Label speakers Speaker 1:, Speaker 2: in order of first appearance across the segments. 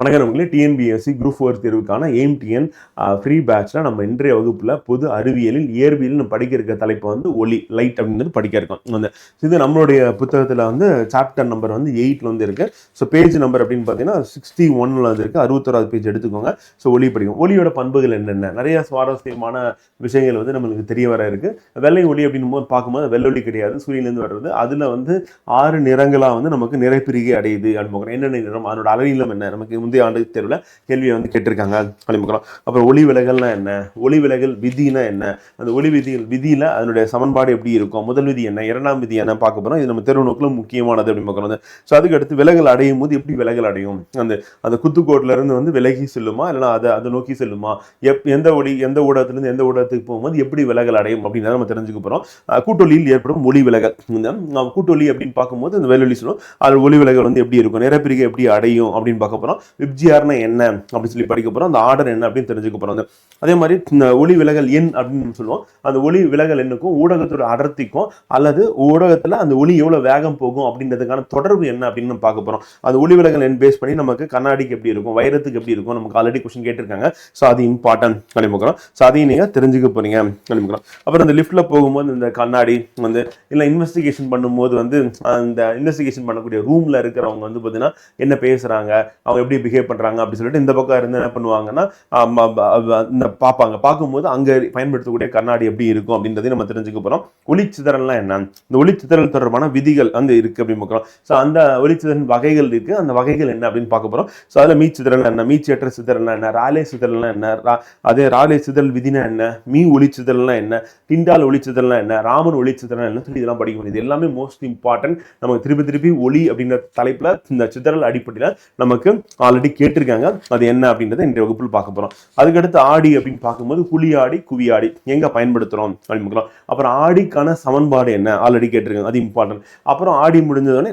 Speaker 1: வணக்கம் நம்மளே TNPSC group 4 தேர்வுக்கான எய்ம் ஃப்ரீ பேட்ச்ல நம்ம இன்றைய வகுப்புல பொது அறிவியலில் இயற்பியல் படிக்க இருக்க தலைப்பு வந்து ஒளி லைட் அப்படின்றது படிக்க இருக்கோம். அந்த இது நம்மளுடைய புத்தகத்துல வந்து சாப்டர் நம்பர் வந்து 8ல வந்து இருக்கு. ஸோ பேஜ் நம்பர் அப்படின்னு பார்த்தீங்கன்னா 61ல வந்து இருக்கு. 61வது பேஜ் எடுத்துக்கோங்க. ஸோ ஒளி படிக்கும். ஒளியோட பண்புகள் என்னென்ன, நிறைய சுவாரஸ்யமான விஷயங்கள் வந்து நம்மளுக்கு தெரிய வர இருக்கு. வெள்ளை ஒளி அப்படின்னு போது பார்க்கும்போது வெள்ளொளி கிடையாது, சூரியன்லேருந்து வர்றது. அதுல வந்து 6 நிறங்களா வந்து நமக்கு நிறைப்பிரிகை அடையுது அப்படின்னு என்னென்ன நிறம், அதனோட அலைநீளம் என்ன, நமக்கு முந்தைய ஆண்டு தேர்வில் கேள்வியை வந்து கேட்டிருக்காங்க அப்படிங்கிறோம். அப்புறம் ஒளி விலகல்னா என்ன, ஒளி விலகல் விதினா என்ன, அந்த ஒளி விதியில அதனுடைய சமன்பாடு எப்படி இருக்கும், முதல் விதி என்ன, இரண்டாம் விதி என்ன பார்க்க போறோம். இது நம்ம தேர்வு நோக்கில் முக்கியமானது அப்படின்னு பார்க்கணும். ஸோ அதுக்கு அடுத்து விலகல் அடையும் போது எப்படி விலகல் அடையும், அந்த அந்த குத்துக்கோட்டில இருந்து வந்து விலகி செல்லுமா இல்லைன்னா அதை நோக்கி செல்லுமா, எந்த ஊடகத்திலிருந்து எந்த ஊடகத்துக்கு போகும்போது எப்படி விலகல் அடையும் அப்படின்னு நம்ம தெரிஞ்சுக்க போறோம். கூட்டொலியில் ஏற்படும் ஒளி விலகல், இந்த கூட்டொலி அப்படின்னு பார்க்கும்போது இந்த வெள்ளொலி சொல்லும், அது ஒளி விலகல் வந்து எப்படி இருக்கும், நிறப்பிரிகை எப்படி அடையும் அப்படின்னு பார்க்க போறோம். விப்ஜிஆர்னா என்ன அப்படின்னு சொல்லி படிக்க போறோம். அந்த ஆர்டர் என்ன அப்படின்னு தெரிஞ்சுக்க போறோம். அதே மாதிரி இந்த ஒளி விலகல் எண் அப்படின்னு சொல்லுவோம். அந்த ஒளி விலகல் எண்ணுக்கும் ஊடகத்தோட அடர்த்திக்கும் அல்லது ஊடகத்துல அந்த ஒளி எவ்வளவு வேகம் போகும் அப்படின்றதுக்கான தொடர்பு என்ன அப்படின்னு நம்ம பார்க்க போறோம். அந்த ஒளி விலகல் எண் பேஸ் பண்ணி நமக்கு கண்ணாடிக்கு எப்படி இருக்கும், வைரத்துக்கு எப்படி இருக்கும், நமக்கு ஆல்ரெடி கொஸ்டின் கேட்டிருக்காங்க. ஸோ அது இம்பார்ட்டன்ட் கணிமுக்கிறோம். ஸோ அதையும் நீங்க தெரிஞ்சுக்க போறீங்க கணிமுக்கிறோம். அப்புறம் இந்த லிஃப்ட்ல போகும்போது இந்த கண்ணாடி வந்து இல்லை இன்வெஸ்டிகேஷன் பண்ணும்போது வந்து அந்த இன்வெஸ்டிகேஷன் பண்ணக்கூடிய ரூம்ல இருக்கிறவங்க வந்து பார்த்தீங்கன்னா என்ன பேசுறாங்க, அவங்க எப்படி பிஹேவ் பண்றாங்க அப்படின்னு சொல்லிட்டு இந்த பக்கம் இருந்து என்ன பண்ணுவாங்கன்னா பார்க்கும்போது அங்க பயன்படுத்தக்கூடிய கண்ணாடி எப்படி இருக்கும் அப்படின்றதையும் நம்ம தெரிஞ்சுக்க போறோம். ஒளிச்சிதறல்லாம் என்ன, இந்த ஒளிச்சிதறல் தொடர்பான விதிகள் வந்து இருக்கு அப்படின்னு பார்க்கிறோம். ஸோ அந்த ஒளிச்சிதறல் வகைகள் இருக்கு, அந்த வகைகள் என்ன அப்படின்னு பார்க்க போறோம். ஸோ அதுல மீச்சிதறல் என்ன, மீச்சேற்ற சிதறல் என்ன, ராலே சிதறல் என்ன, அதே ராலே சிதறல் விதினா என்ன, மீ ஒளிச்சிதறல் என்ன, டிண்டால் ஒளிச்சிதறல் என்ன, ராமன் ஒளிச்சிதறல் என்ன சொல்லி இதெல்லாம் படிக்க முடியுது. எல்லாமே மோஸ்ட் இம்பார்ட்டன்ட். நமக்கு திருப்பி ஒளி அப்படின்ற தலைப்புல இந்த சிதறல் அடிப்படையில் நமக்கு ஆல்ரெடி கேட்டிருக்காங்க. அது என்ன அப்படின்றத இன்றைய வகுப்பில் பார்க்க போறோம். அதுக்கடுத்து ஆடி அப்படின்னு பார்க்கும்போது குழி ஆடி குவி ஆடி எங்க பயன்படுத்துறோம் அப்படின்னு. அப்புறம் ஆடிக்கான சமன்பாடு என்ன ஆல்ரெடி கேட்டிருக்காங்க, அது இம்பார்ட்டன்ட். அப்புறம் ஆடி முடிஞ்சதுன்னு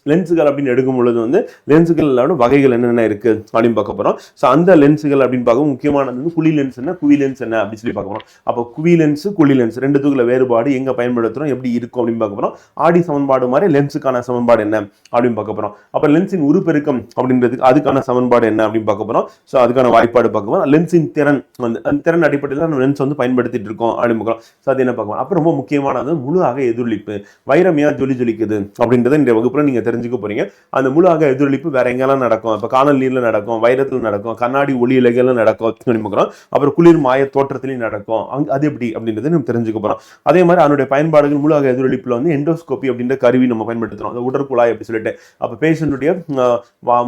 Speaker 1: லென்ஸுகள் அப்படின்னு எடுக்கும் பொழுது வந்து லென்ஸுகளோட வகைகள் என்னென்ன இருக்கு அப்படின்னு பார்க்க போறோம். ஸோ அந்த லென்ஸுகள் அப்படின்னு பார்க்கும் முக்கியமானது வந்து குழி லென்ஸ் என்ன, குவி லென்ஸ் என்ன அப்படின்னு சொல்லி பார்க்க போறோம். அப்போ குவி லென்ஸ் குழி லென்ஸ் ரெண்டுத்துக்குள்ள வேறுபாடு எங்க பயன்படுத்துறோம், எப்படி இருக்கும் அப்படின்னு பார்க்க போறோம். ஆடி சமன்பாடு மாதிரி லென்ஸுக்கான சமன்பாடு என்ன அப்படின்னு பார்க்க போறோம். அப்புறம் லென்ஸின் உருப்பெருக்கம் அப்படின்றதுக்கு அதுக்கான சமன்பாடு என்ன அப்படின்னு பார்க்க போறோம். ஸோ அதுக்கான வாய்ப்பாடு பார்க்க போறோம். லென்ஸின் திறன் வந்து அந்த திறன் அடிப்படையில் நம்ம லென்ஸ் வந்து பயன்படுத்திட்டு இருக்கோம் அப்படின்னு பார்க்கலாம். ஸோ அது என்ன பார்க்கலாம். அப்புறம் ரொம்ப முக்கியமானது முழு அக எதிரொலிப்பு, வைரம் ஏன் ஜொலிக்குது அப்படின்றத இந்த வகுப்புல நீங்க தெரிஞ்சுக்க போறீங்க. அந்த முழு அக எதிரொலிப்பு வேற எங்கெல்லாம் நடக்கும், இப்போ காணல் நீர்ல நடக்கும், வைரத்தில் நடக்கும், கண்ணாடி ஒளி இலைகள்ல நடக்கும் அப்படின்னு பார்க்கிறோம். அப்புறம் குளிர் மாய தோற்றத்திலையும் நடக்கும், அது எப்படி அப்படின்றத நம்ம தெரிஞ்சுக்க போறோம். அதே மாதிரி அதனுடைய பயன்பாடுகள் முழு அக எதிரொலிப்புல வந்து எண்டோஸ்கோபி அப்படின்ற கருவி நம்ம பயன்படுத்துறோம், அந்த உடற்குழாய் அப்படி சொல்லிட்டு. அப்ப பேஷண்ட்டுடைய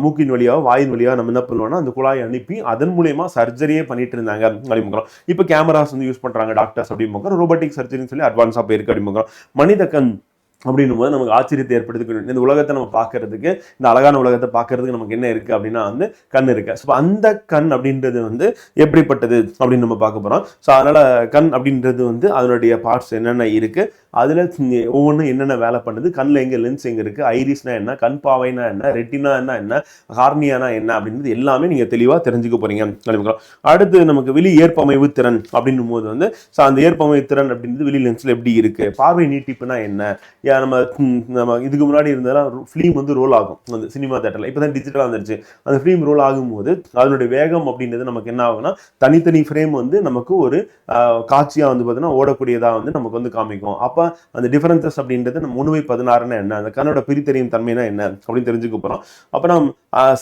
Speaker 1: மூக்கின் வழியாக வாயின் வழியாக நம்ம என்ன பண்ணுவோம்னா அந்த குழாயை அனுப்பி அதன் மூலமா சர்ஜரியே பண்ணிட்டு இருந்தாங்க அப்படின்னு. இப்போ கேமராஸ் வந்து யூஸ் பண்றாங்க டாக்டர்ஸ் அப்படின்னு, ரோபோட்டிக் சர்ஜரின்னு சொல்லி அட்வான்ஸா போயிருக்கு அப்படின்னு. மனித கண் அப்படின்னும் போது நமக்கு ஆச்சரியத்தை ஏற்படுத்தி இந்த உலகத்தை நம்ம பார்க்கறதுக்கு, இந்த அழகான உலகத்தை பார்க்கறதுக்கு நமக்கு என்ன இருக்கு அப்படின்னா வந்து கண் இருக்கு. ஸோ அந்த கண் அப்படின்றது வந்து எப்படிப்பட்டது அப்படின்னு நம்ம பார்க்க போறோம். ஸோ அதனால கண் அப்படின்றது வந்து அதனுடைய பார்ட்ஸ் என்னென்ன இருக்கு, அதுல ஒவ்வொன்றும் என்னென்ன வேலை பண்ணுது, கண்ணில் எங்க லென்ஸ் எங்க இருக்கு, ஐரிஸ்னா என்ன, கண் பாவைனா என்ன, ரெட்டினா என்ன, ஹார்னியானா என்ன அப்படின்றது எல்லாமே நீங்க தெளிவா தெரிஞ்சுக்க போறீங்க. அடுத்து நமக்கு வெளி ஏற்பமைவு திறன் அப்படின்னும் போது வந்து அந்த ஏற்பமைவு திறன் அப்படின்றது வெளி லென்ஸ்ல எப்படி இருக்கு, பார்வை நீட்டிப்புனா என்ன, நம்ம இதுக்கு முன்னாடி இருந்தாலும் ஃபிலிம் வந்து ரோல் ஆகும் அந்த சினிமா தேட்டர்ல, இப்பதான் டிஜிட்டலா வந்துருச்சு. அந்த ஃபிலிம் ரோல் ஆகும்போது அதனுடைய வேகம் அப்படின்றது நமக்கு என்ன ஆகும்னா தனித்தனி ஃப்ரேம் வந்து நமக்கு ஒரு காட்சியா வந்து பார்த்தீங்கன்னா ஓடக்கூடியதா வந்து நமக்கு வந்து காமிக்கும். அப்ப அந்த டிஃபரன்சஸ் அப்படின்றது நம்ம 1/16 என்ன, அந்த கண்ணோட பிரித்தறியும் தன்மைனா என்ன அப்படின்னு தெரிஞ்சுக்க போறோம். அப்புறம்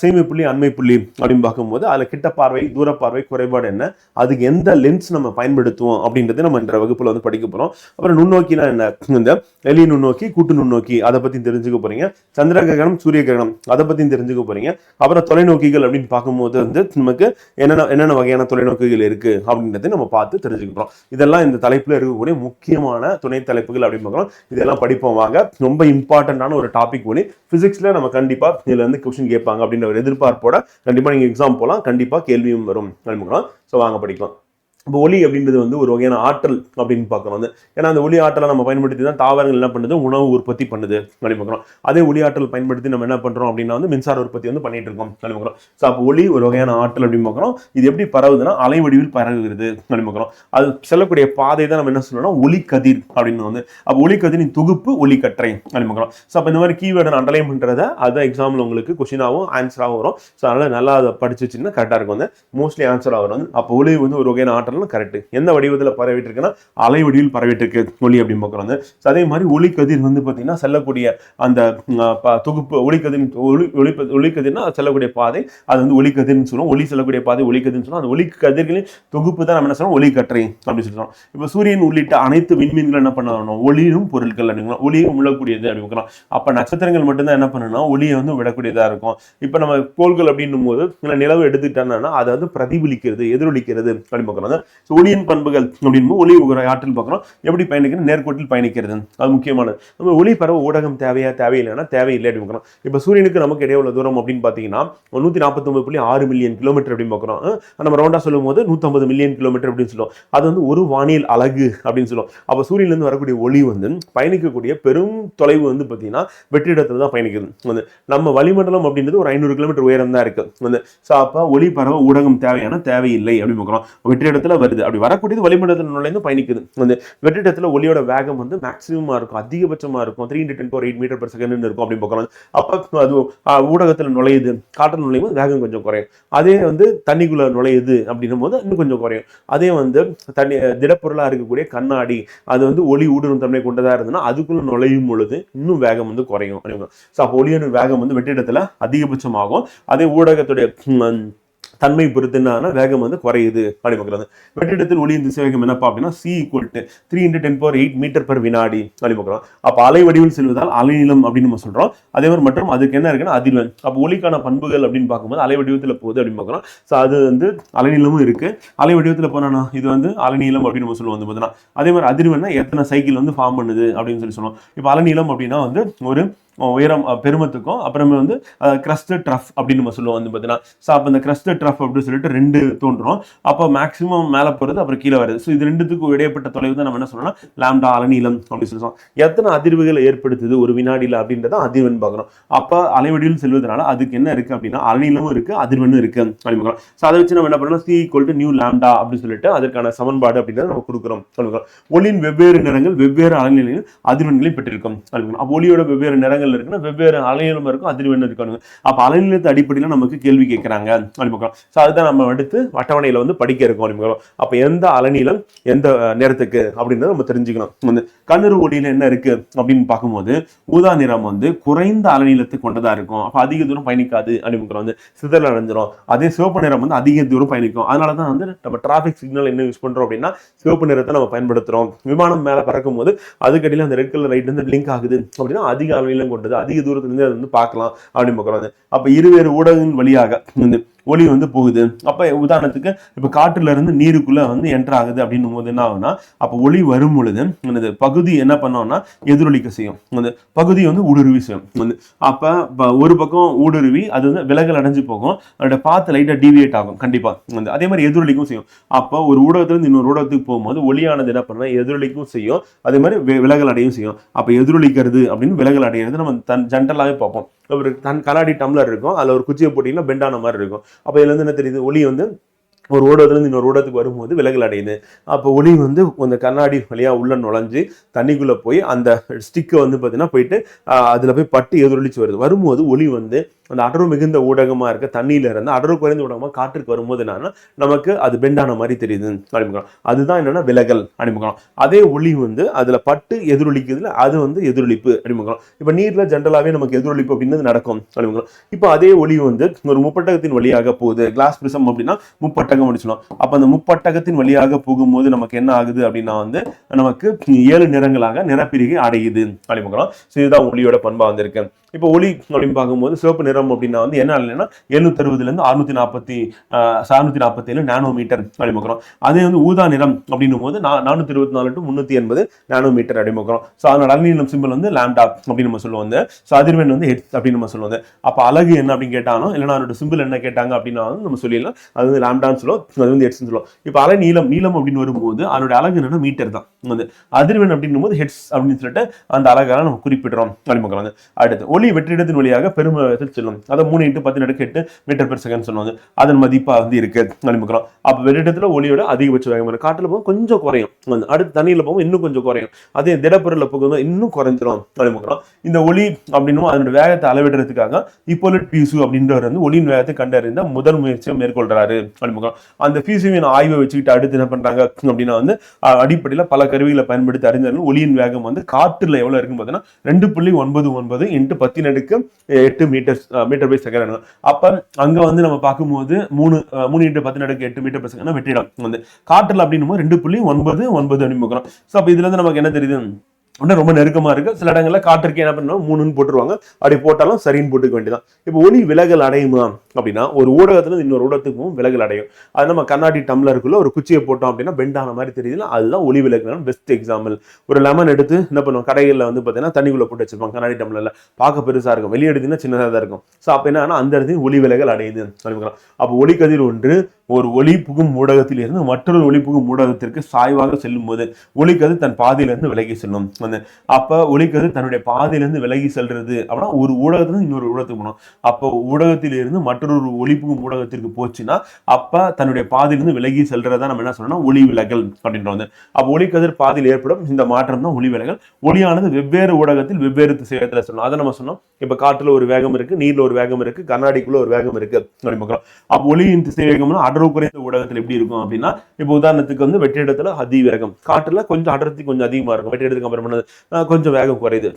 Speaker 1: சேமி புள்ளி அண்மை புள்ளி அப்படின்னு பார்க்கும்போது அதுல கிட்ட பார்வை தூர பார்வை குறைபாடு என்ன, அதுக்கு எந்த லென்ஸ் நம்ம பயன்படுத்துவோம் அப்படின்றது நம்ம இந்த வகுப்புல வந்து படிக்க போறோம். அப்புறம் நுண்ணோக்கினா என்ன, இந்த எலி நுண்ணோக்கி கூட்டு நுண்ணோக்கி அதை பத்தி தெரிஞ்சுக்க போறீங்க. சந்திர கிரகணம் சூரிய கிரகணம் அதை பத்தி தெரிஞ்சுக்க போறீங்க. அப்புறம் தொலைநோக்கிகள் அப்படின்னு பார்க்கும்போது வந்து நமக்கு என்னென்ன வகையான தொலைநோக்கிகள் இருக்கு அப்படின்றத நம்ம பார்த்து தெரிஞ்சுக்கிறோம். இதெல்லாம் இந்த தலைப்புல இருக்கக்கூடிய முக்கியமான துணை தலைப்புகள் அப்படின்னு பார்க்கலாம். இதெல்லாம் படிப்போம் வாங்க. ரொம்ப இம்பார்ட்டன்டான ஒரு டாபிக் ஒன்று பிசிக்ஸ்ல நம்ம கண்டிப்பா இதுல இருந்து கொஸ்டின் கேட்பாங்க அப்படின்ற ஒரு எதிர்பார்ப்போட கண்டிப்பா நீங்க எக்ஸாம் போலாம், கண்டிப்பா கேள்வியும் வரும் அப்படின்னு. ஸோ வாங்க படிக்கலாம். இப்போ ஒளி அப்படின்றது வந்து ஒரு வகையான ஆற்றல் அப்படின்னு பார்க்குறோம் வந்து. ஏன்னா அந்த ஒளி ஆற்றலை நம்ம பயன்படுத்தி தான் தாவரங்கள் என்ன பண்ணுது, உணவு உற்பத்தி பண்ணுது அப்படின்னு பார்க்குறோம். அதே ஒளி ஆற்றல் பயன்படுத்தி நம்ம என்ன பண்றோம் அப்படின்னா வந்து மின்சார உற்பத்தி வந்து பண்ணிட்டு இருக்கோம் அப்படின்னு பார்க்குறோம். ஸோ அப்போ ஒளி ஒரு வகையான ஆற்றல் அப்படின்னு பார்க்குறோம். இது எப்படி பரவுதுன்னா அலை வடிவில் பரவுகிறது அப்படின்னு பார்க்குறோம். அது செல்லக்கூடிய பாதை தான் நம்ம என்ன சொல்லணும்னா ஒளி கதிர் அப்படின்னு வந்து. அப்போ ஒளி கதிரின் தொகுப்பு ஒளி கற்றை அப்படின்னு பார்க்குறோம். ஸோ அப்போ இந்த மாதிரி கீவேர்டை அண்டர்லைன் பண்ணுறத அதுதான் எக்ஸாம்பிள் உங்களுக்கு கொஸ்டினாகவும் ஆன்சராகவும் வரும். ஸோ அதனால நல்லா அதை படிச்சு வச்சுன்னா கரெக்டாக இருக்கும் வந்து. மோஸ்ட்லி ஆன்சர் ஆகும் வந்து. அப்போ ஒளி வந்து ஒரு வகையான ஆற்றல் கரெக்ட். எந்த வடிவத்தில் பரவிட்டு இருக்குன்னா அலை வடிவில் பரவிட்டு இருக்கு ஒளி அப்படின்னு பார்க்குறோம். அதே மாதிரி ஒளி கதிர் வந்து பார்த்தீங்கன்னா செல்லக்கூடிய அந்த தொகுப்பு ஒளிக்கதிரின் ஒளிக்கதிர்னா செல்லக்கூடிய பாதை அது வந்து ஒளிக்கதிர்னு சொல்லுவோம். ஒளி செல்லக்கூடிய பாதை ஒளிக்கதிர்னு சொல்லுவோம். அந்த ஒளிக்கதிர்களின் தொகுப்பு தான் நம்ம என்ன சொல்றோம் ஒளிக்கற்றை அப்படின்னு சொல்றோம். இப்போ சூரியன் உள்ளிட்ட அனைத்து விண்மீன்கள் என்ன பண்ணணும் ஒளியும் பொருட்கள் அப்படிங்களா ஒளியும் உள்ளக்கூடியது அப்படின்னு. அப்ப நட்சத்திரங்கள் மட்டும்தான் என்ன பண்ணணும்னா ஒளியை வந்து விடக்கூடியதா இருக்கும். இப்போ நம்ம கோள்கள் அப்படின்னும் போது நிலவு எடுத்துக்கிட்டோம்னா அதை வந்து பிரதிபலிக்கிறது எதிரொலிக்கிறது அப்படின்னு பார்க்குறோம். ஒளியின் பண்புகள் அப்படின்னு ஒளி ஆற்றல் பார்க்குறோம் எப்படி பயணிக்கிறது நேர்கோட்டில் பயணிக்கிறது அது முக்கியமானது. நம்ம ஒளி பரவ ஊடகம் தேவையா தேவையில்லைன்னா தேவையில்லை அப்படின்னு பார்க்குறோம். இப்போ சூரியனுக்கு நமக்கு இடையே உள்ள தூரம் அப்படின்னு பார்த்தீங்கன்னா 149.6 மில்லியன் கிலோமீட்டர் அப்படின்னு பார்க்குறோம். நம்ம ரவுண்டா சொல்லும் போது 150 மில்லியன் கிலோமீட்டர் அப்படின்னு சொல்லுவோம். அது வந்து ஒரு வானியல் அலகு அப்படின்னு சொல்லுவோம். அப்போ சூரியன்லேருந்து வரக்கூடிய ஒளி வந்து பயணிக்கக்கூடிய பெரும் தொலைவு வந்து பார்த்தீங்கன்னா வெற்றிடத்தில் தான் பயணிக்குது வந்து. நம்ம வளிமண்டலம் அப்படின்றது ஒரு 500 கிலோமீட்டர் உயரம் தான் இருக்கு வந்து. ஸோ அப்போ ஒளி பரவ ஊடகம் தேவையான தேவையில்லை அப்படின்னு பார்க்குறோம். வெற்றிடத்தில் வருது அப்படி வரக்கூடியது வளிமண்டலத்தில் நுழைந்து பயணிக்குது வந்து. வெற்றிடத்தில் ஒளியோட வேகம் வந்து மேக்ஸிமமா இருக்கும் அதிகபட்சமா இருக்கும் 310 மீட்டர் per செகண்ட் இருக்கும் அப்படின்னு பார்க்குறோம். அப்போ அது ஊடகத்தில் நுழையுது காற்றில் நுழையும் போது வேகம் கொஞ்சம் குறையும். அதே வந்து தண்ணிக்குள்ள நுழையுது அப்படின்னும் போது இன்னும் கொஞ்சம் குறையும். அதே வந்து தண்ணி திடப்பொருளாக இருக்கக்கூடிய கண்ணாடி அது வந்து ஒளி ஊடுருவும் தன்மை கொண்டதாக இருந்ததுன்னா அதுக்குள்ள நுழையும் பொழுது இன்னும் வேகம் வந்து குறையும். ஸோ அப்போ ஒளியோட வேகம் வந்து வெற்றிடத்தில் அதிகபட்சமாகும். அதே ஊடகத்துடைய தன்மை பொறுத்து என்ன வேகம் வந்து குறையுது அப்படி பார்க்குறது. வெற்றிடத்தில் ஒளியின் திசைவேகம் என்னப்பா அப்படின்னா C = 310⁸ மீட்டர் per வினாடி அப்படி பார்க்குறோம். அப்போ அலை வடிவில் செல்வதால் அலைநீளம் அப்படின்னு நம்ம சொல்றோம். அதே மாதிரி மற்றும் அதுக்கு என்ன இருக்குன்னா அதிர்வெண். அப்போ ஒளிக்கான பண்புகள் அப்படின்னு பார்க்கும்போது அலை வடிவத்தில் போகுது அப்படின்னு பார்க்குறோம். ஸோ அது வந்து அலைநீளமும் இருக்கு. அலை வடிவத்தில் போனா இது வந்து அலைநீளம் அப்படின்னு நம்ம சொல்லுவோம் வந்து பார்த்தீங்கன்னா. அதே மாதிரி அதிர்வெண்ணா எத்தனை சைக்கிள் வந்து ஃபார்ம் பண்ணுது அப்படின்னு சொல்லி சொல்லுவோம். இப்போ அலைநீளம் அப்படின்னா வந்து ஒரு உயரம் பெருமத்துக்கும் அப்புறமே வந்து கிரஸ்டட் ட்ரஃப் அப்படின்னு நம்ம சொல்லுவோம் வந்து பார்த்தீங்கன்னா. ஸோ அப்போ இந்த கிரஸ்டட் ட்ரஃப் அப்படின்னு சொல்லிட்டு 2 தோன்றும். அப்போ மேக்ஸிமம் மேலே போகிறது அப்புறம் கீழே வருது. ஸோ இது ரெண்டுத்துக்கும் இடைப்பட்ட தொலைவு தான் நம்ம என்ன சொல்லணும்னா லாம்டா அலைநீளம் அப்படின்னு சொல்லுவோம். எத்தனை அதிர்வுகளை ஏற்படுத்துது ஒரு வினாடியில் அப்படின்றத அதிர்வெண் பார்க்குறோம். அப்போ அலைவடிவில் செல்வதனால அதுக்கு என்ன இருக்கு அப்படின்னா அலைநீளமும் இருக்கு அதிர்வெண்ணும் இருக்கு அப்படின்னு பார்க்குறோம். ஸோ அதை வச்சு நம்ம என்ன பண்ணணும் C = நியூ லாம்டா அப்படின்னு சொல்லிட்டு அதற்கான சமன்பாடு அப்படின்றத நம்ம கொடுக்குறோம். ஒளியின் வெவ்வேறு நிறங்கள் வெவ்வேறு அலைநிலையில் அதிர்வெண்களையும் பெற்றிருக்கும். அப்போ ஒளியோட வெவ்வேறு நிறங்கள் இருக்குன்னா வெவ்வேறு அலைநீளம் இருக்கும் அதிர்வெண் இருக்கும். அப்ப அலைநீளத்து அடிப்படையில் நமக்கு கேள்வி கேட்கிறாங்க அப்படின்னு. ஸோ அதுதான் நம்ம எடுத்து அட்டவணையில வந்து படிக்க இருக்கோம் அப்படின்னு. அப்ப எந்த அலைநீளம் எந்த நேரத்துக்கு அப்படின்றத நம்ம தெரிஞ்சுக்கணும். கண்ணுறு ஒளியில என்ன இருக்கு அப்படின்னு பார்க்கும்போது ஊதா நிறம் வந்து குறைந்த அலைநீளத்தை கொண்டதா இருக்கும். அப்ப அதிக தூரம் பயணிக்காது அப்படின்னு வந்து சிதறல் அடைஞ்சிரும். அதே சிவப்பு நிறம் வந்து அதிக தூரம் பயணிக்கும். அதனாலதான் வந்து நம்ம டிராபிக் சிக்னல் என்ன யூஸ் பண்றோம் அப்படின்னா சிவப்பு நிறத்தை நம்ம பயன்படுத்துறோம். விமானம் மேல பறக்கும் போது அதுக்கடியில் அந்த ரெட் கலர் லைட் வந்து பிளிங்க் ஆகுது அப்படின்னா அதிக அலைநீளம் கொண்டது அதிக தூரத்துல இருந்து அதை வந்து பார்க்கலாம் அப்படின்னு பார்க்குறாங்க. அப்ப இருவேறு ஊடகங்கள் வழியாக வந்து ஒளி வந்து போகுது. அப்ப உதாரணத்துக்கு இப்ப காற்றுல இருந்து நீருக்குள்ள வந்து என்டர் ஆகுது அப்படின்னும் போது என்ன ஆகுனா அப்ப ஒளி வரும் பொழுது அந்த பகுதி என்ன பண்ணோம்னா எதிரொலிக்க செய்யும். அந்த பகுதி வந்து ஊடுருவி செய்யும் வந்து. அப்ப ஒரு பக்கம் ஊடுருவி அது வந்து விலகல் அடைஞ்சு போகும். அதோட பாத்து லைட்டா டீவியேட் ஆகும் கண்டிப்பா வந்து. அதே மாதிரி எதிரொலிக்கும் செய்யும். அப்ப ஒரு ஊடகத்துல இருந்து இன்னொரு ஊடகத்துக்கு போகும்போது ஒளியானது என்ன பண்ணா எதிரொலிக்கும் செய்யும். அதே மாதிரி விலகல் அடையும் செய்யும். அப்ப எதிரொலிக்கிறது அப்படின்னு விலகல் அடைகிறது நம்ம ஜென்ரலாவே பார்ப்போம். ஒரு கண்ணாடி டம்ளர் இருக்கும். அதுல ஒரு குச்சியை போட்டீங்கன்னா பெண்டான மாதிரி இருக்கும். அப்ப இதுல இருந்து என்ன தெரியுது ஒளி வந்து ஒரு ஊடகத்துலேருந்து இன்னொரு ஊடகத்துக்கு வரும்போது விலகல் அடையுது. அப்போ ஒளி வந்து அந்த கண்ணாடி வழியாக உள்ள நுழைஞ்சு தண்ணிக்குள்ளே போய் அந்த ஸ்டிக்கை வந்து பார்த்தீங்கன்னா போயிட்டு அதில் போய் பட்டு எதிரொலிச்சு வரும்போது ஒளி வந்து அந்த அடர்வு மிகுந்த ஊடகமாக இருக்க தண்ணியில இருந்து அடர்வு குறைந்த ஊடகமாக காற்றுக்கு வரும்போது என்னன்னா நமக்கு அது பெண்டான மாதிரி தெரியுது அப்படிங்கிறோம். அதுதான் என்னன்னா விலகல் அப்படிங்கிறோம். அதே ஒளி வந்து அதில் பட்டு எதிரொலிக்குதுல அது வந்து எதிரொலிப்பு அப்படிங்கிறோம். இப்போ நீரில் ஜென்ரலாகவே நமக்கு எதிரொலிப்பு அப்படின்றது நடக்கும் அப்படிங்கிறோம். இப்போ அதே ஒளி வந்து ஒரு முப்பட்டகத்தின் வழியாக போகுது. கிளாஸ் பிரிசம் அப்படின்னா முப்பட்டகம் முடிச்சணும். அப்போ அந்த முப்பட்டகத்தின் வழியாக போகும்போது நமக்கு என்ன ஆகுது அப்படின்னா வந்து நமக்கு 7 நிறங்களாக நிறப்பிரிகை அடையுது அப்படிங்கிறோம். ஸோ இதுதான் ஒளியோட பண்பா வந்திருக்கு. இப்போ ஒளி அப்படின்னு பார்க்கும்போது சிவப்பு நிறம் நிறம் அப்படின்னா வந்து என்ன இல்லைன்னா 760 இருந்து 647 நானோமீட்டர் அப்படின்னு பார்க்குறோம். அதே வந்து ஊதா நிறம் அப்படின்னும் போது 424 to 380 நானோமீட்டர் அப்படின்னு பார்க்குறோம். ஸோ அதனோட அலைநீளம் சிம்பிள் வந்து லாம்டா அப்படின்னு நம்ம சொல்லுவோம். ஸோ அதிர்வெண் வந்து ஹெர்ட்ஸ் அப்படின்னு நம்ம சொல்லுவோம். அப்போ அலகு என்ன அப்படின்னு கேட்டாலும் இல்லைன்னா அதோட சிம்பிள் என்ன கேட்டாங்க அப்படின்னா நம்ம சொல்லிடலாம், அது வந்து லாம்டான்னு சொல்லுவோம், அது வந்து ஹெர்ட்ஸ்னு சொல்லுவோம். இப்போ அலை நீளம் அப்படின்னு வரும்போது அதோட அலகு என்னன்னா மீட்டர் தான். வந்து அதிர்வெண் அப்படின்னும் போது ஹெர்ட்ஸ் அப்படின்னு சொல்லிட்டு அந்த அலகால நம்ம குறிப்பிடுறோம் அப்படின்னு பார்க்குறாங்க. அடுத்து ஒளி வெற்றிடத்தின் வழியாக பெருமத்தில் செல்லும், அதை 3 × 10⁸ மீட்டர் பெர் செகண்ட் சொல்லுவாங்க. அதன் மதிப்பா வந்து இருக்கு அப்படின்னு பார்க்குறோம். அப்போ வெற்றிடத்துல ஒளியோட அதிகபட்ச வேகம் இருக்கு. காற்றுல போகும் கொஞ்சம் குறையும், அடுத்து தண்ணியில போகும் இன்னும் கொஞ்சம் குறையும், அதே திடப்பொருள்ல போகும்போது இன்னும் குறைஞ்சிரும் அப்படின்னு பார்க்குறோம். இந்த ஒளி அப்படின்னும் அதோட வேகத்தை அளவிடுறதுக்காக இப்போலிட் பீசு அப்படின்றவர் வந்து ஒளியின் வேகத்தை கண்டறிந்த முதல் முயற்சியை மேற்கொள்றாரு அப்படின்னு. அந்த பீசுவின் ஆய்வை வச்சுக்கிட்டு அடுத்து என்ன பண்றாங்க அப்படின்னா வந்து அடிப்படையில் பல கருவிகளை பயன்படுத்தி அறிஞர்கள் ஒளியின் வேகம் வந்து காற்றுல எவ்வளவு இருக்குன்னு பார்த்தீங்கன்னா 2.99 × 10⁸ மீட்டர் பை செகண்ட். அப்ப அங்க வந்து நம்ம பார்க்கும்போது 3 × 10⁸ மீட்டர் பை செகண்ட் வெற்றிடம் வந்து காற்றுல அப்படின்னும் 2.99 அப்படின்னு. ஸோ அப்ப இதுல இருந்து நமக்கு என்ன தெரியுது, ரொம்ப நெருக்கமா இருக்கு. சில இடங்கள்ல காற்றுக்கு என்ன பண்ணணும் 3ன்னு போட்டுருவாங்க, அப்படி போட்டாலும் சரின்னு போட்டுக்க வேண்டியதான். இப்போ ஒளி விலகல் அடையுமா அப்படின்னா ஒரு ஊடகத்துல இன்னொரு ஊடகத்துக்கும் விலகல் அடையும். அது நம்ம கண்ணாடி டம்ளருக்குள்ள ஒரு குச்சியை போட்டோம் அப்படின்னா பெண்ட் ஆன மாதிரி தெரியுதுல, அதுதான் ஒளி விலகல் பெஸ்ட் எக்ஸாம்பிள். ஒரு லெமன் எடுத்து என்ன பண்ணுவோம், கடைகளில் வந்து பார்த்தீங்கன்னா தண்ணிக்குள்ள போட்டு வச்சிருப்பாங்க கண்ணாடி டம்ளர்ல, பார்க்க பெருசா இருக்கும், வெளியே எடுத்தீங்கன்னா சின்னதாக தான் இருக்கும். ஸோ அப்போ என்னன்னா அந்த இடத்துல ஒளி விலகல் அடையுது. அப்போ ஒளிக்கதிர் ஒன்று ஒரு ஒளி புகும் ஊடகத்தில் இருந்து மற்றொரு ஒளி புகும் ஊடகத்திற்கு சாய்வாக செல்லும் போது ஒளிக்கதிர் தன் பாதையிலிருந்து விலகி செல்லும். அப்ப ஒளிக்கதிர் தன்னுடைய பாதையிலிருந்து விலகி செல்றது அப்படின்னா ஒரு ஊடகத்திலிருந்து இன்னொரு ஊடகத்துக்கு போகணும். அப்போ ஊடகத்தில் இருந்து மற்றொரு ஒளி புகும் ஊடகத்திற்கு போச்சுன்னா அப்ப தன்னுடைய பாதையிலிருந்து விலகி செல்றதா நம்ம என்ன சொல்லணும்னா ஒளி விலகல் அப்படின்றது. அப்போ ஒளிக்கதிர் பாதையில் ஏற்படும் இந்த மாற்றம் தான் ஒளி விலகல். ஒளியானது வெவ்வேறு ஊடகத்தில் வெவ்வேறு திசைவேகத்துல சொல்லணும். அதை நம்ம சொன்னோம். இப்ப காற்றுல ஒரு வேகம் இருக்கு, நீர்ல ஒரு வேகம் இருக்கு, கண்ணாடிக்குள்ள ஒரு வேகம் இருக்கு அப்படின்னு பார்க்கிறோம். அப்போ ஒளியின் திசைவேகம்னா அடர்வு குறைந்த ஊடகத்தில் எப்படி இருக்கும் அப்படின்னா, இப்போ உதாரணத்துக்கு வந்து வெற்றிடத்துல அதிவேகம், காற்றுல கொஞ்சம் அடர்த்தி கொஞ்சம் அதிகமா இருக்கும், வெற்றிடத்துக்கு கம்பேர் பண்ணது கொஞ்சம் வேகம் குறையுது,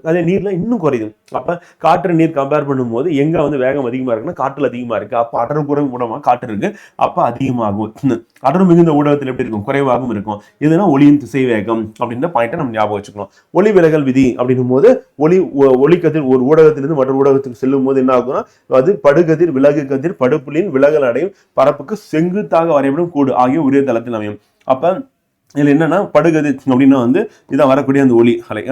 Speaker 1: அதே நீர்ல இன்னும் குறையுது. அப்ப காற்று நீர் கம்பேர் பண்ணும்போது எங்க வந்து வேகம் அதிகமா இருக்குன்னா காற்றுல அதிகமா இருக்கு. அப்ப அடர்வு குறைந்த ஊடகமா காற்று இருக்கு, அப்ப அதிகமாகும். அடர்வு மிகுந்த ஊடகத்தில் எப்படி இருக்கும், குறைவாகவும் இருக்கும். இதுனா ஒளியின் திசை வேகம் அப்படின்ற பாயிண்ட்டை நம்ம ஞாபகம் வச்சுக்கணும். ஒளி விலகல் விதி அப்படின்னும் போது ஒளிக்கதிர் ஒரு ஊடகத்திலிருந்து மற்ற ஊடகத்துக்கு செல்லும் போது என்ன ஆகும்னா அது படுகதிர் விலகு கதிர் படுப்புள்ளியின் விலகல் அடையும் பரப்புக்கு செங்குத்தாக வரைபடும் கூடு ஆகிய ஒரே தளத்தில் அமையும். அப்ப இதுல என்னன்னா படுகதிர் அப்படின்னா வந்து இதான் வரக்கூடிய அந்த ஒளி அலை,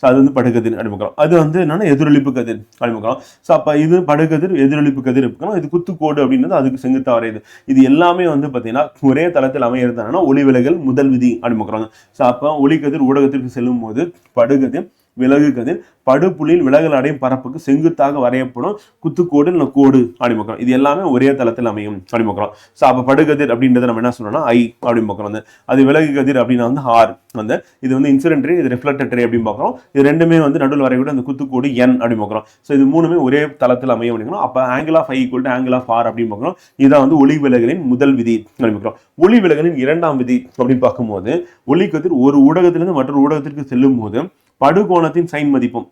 Speaker 1: அது வந்து படுகதிர் அடிமுக்கிறோம். அது வந்து என்னன்னா எதிரொலிப்பு கதிர் அடிமுக்கிறோம். ஸோ அப்ப இது படுகதிர் எதிரொலிப்பு கதிர் இருக்கணும். இது குத்துக்கோடு அப்படின்றது அதுக்கு செங்குத்தா வரையுது. இது எல்லாமே வந்து பாத்தீங்கன்னா ஒரே தளத்தில் அமையிருந்தாங்கன்னா ஒளி விலகல் முதல் விதி அடிமுக்கிறோம். ஸோ அப்ப ஒளிக்கதிர் ஊடகத்திற்கு செல்லும் போது படுகதிர் விலகு கதிர் படுப்புள்ளியில் விலகல் அடையும் பரப்புக்கு செங்குத்தாக வரையப்படும் குத்துக்கோடு இல்லை கோடு அடிமுக்கிறோம். இது எல்லாமே ஒரே தளத்தில் அமையும் அடிமுக்கிறோம். ஸோ அப்போ படுகதிர் அப்படின்றத நம்ம என்ன சொல்லணும்னா ஐ அப்படின்னு பார்க்குறோம். வந்து அது விலகு கதிர் அப்படின்னா வந்து ஆர், வந்து இது வந்து இன்சிடென்ட் ரே, இது ரிஃப்ளெக்டட் ரே அப்படின்னு பார்க்குறோம். இது ரெண்டுமே வந்து நடுவில் வரையக்கூடிய அந்த குத்துக்கோடு என் அப்படின்னு பார்க்குறோம். ஸோ இது மூணுமே ஒரே தளத்தில் அமையும் அப்படிங்கிறோம். அப்போ angle of i equal to angle of r அப்படின்னு பார்க்குறோம். இதான் வந்து ஒளி விலகலின் முதல் விதி அப்படிங்கிறோம். ஒளி விலகலின் இரண்டாம் விதி அப்படின்னு பார்க்கும்போது ஒளிக்கதிர் ஒரு ஊடகத்திலிருந்து மற்றொரு ஊடகத்திற்கு செல்லும் போது படுகோணத்தின் சைன் மதிப்பும்,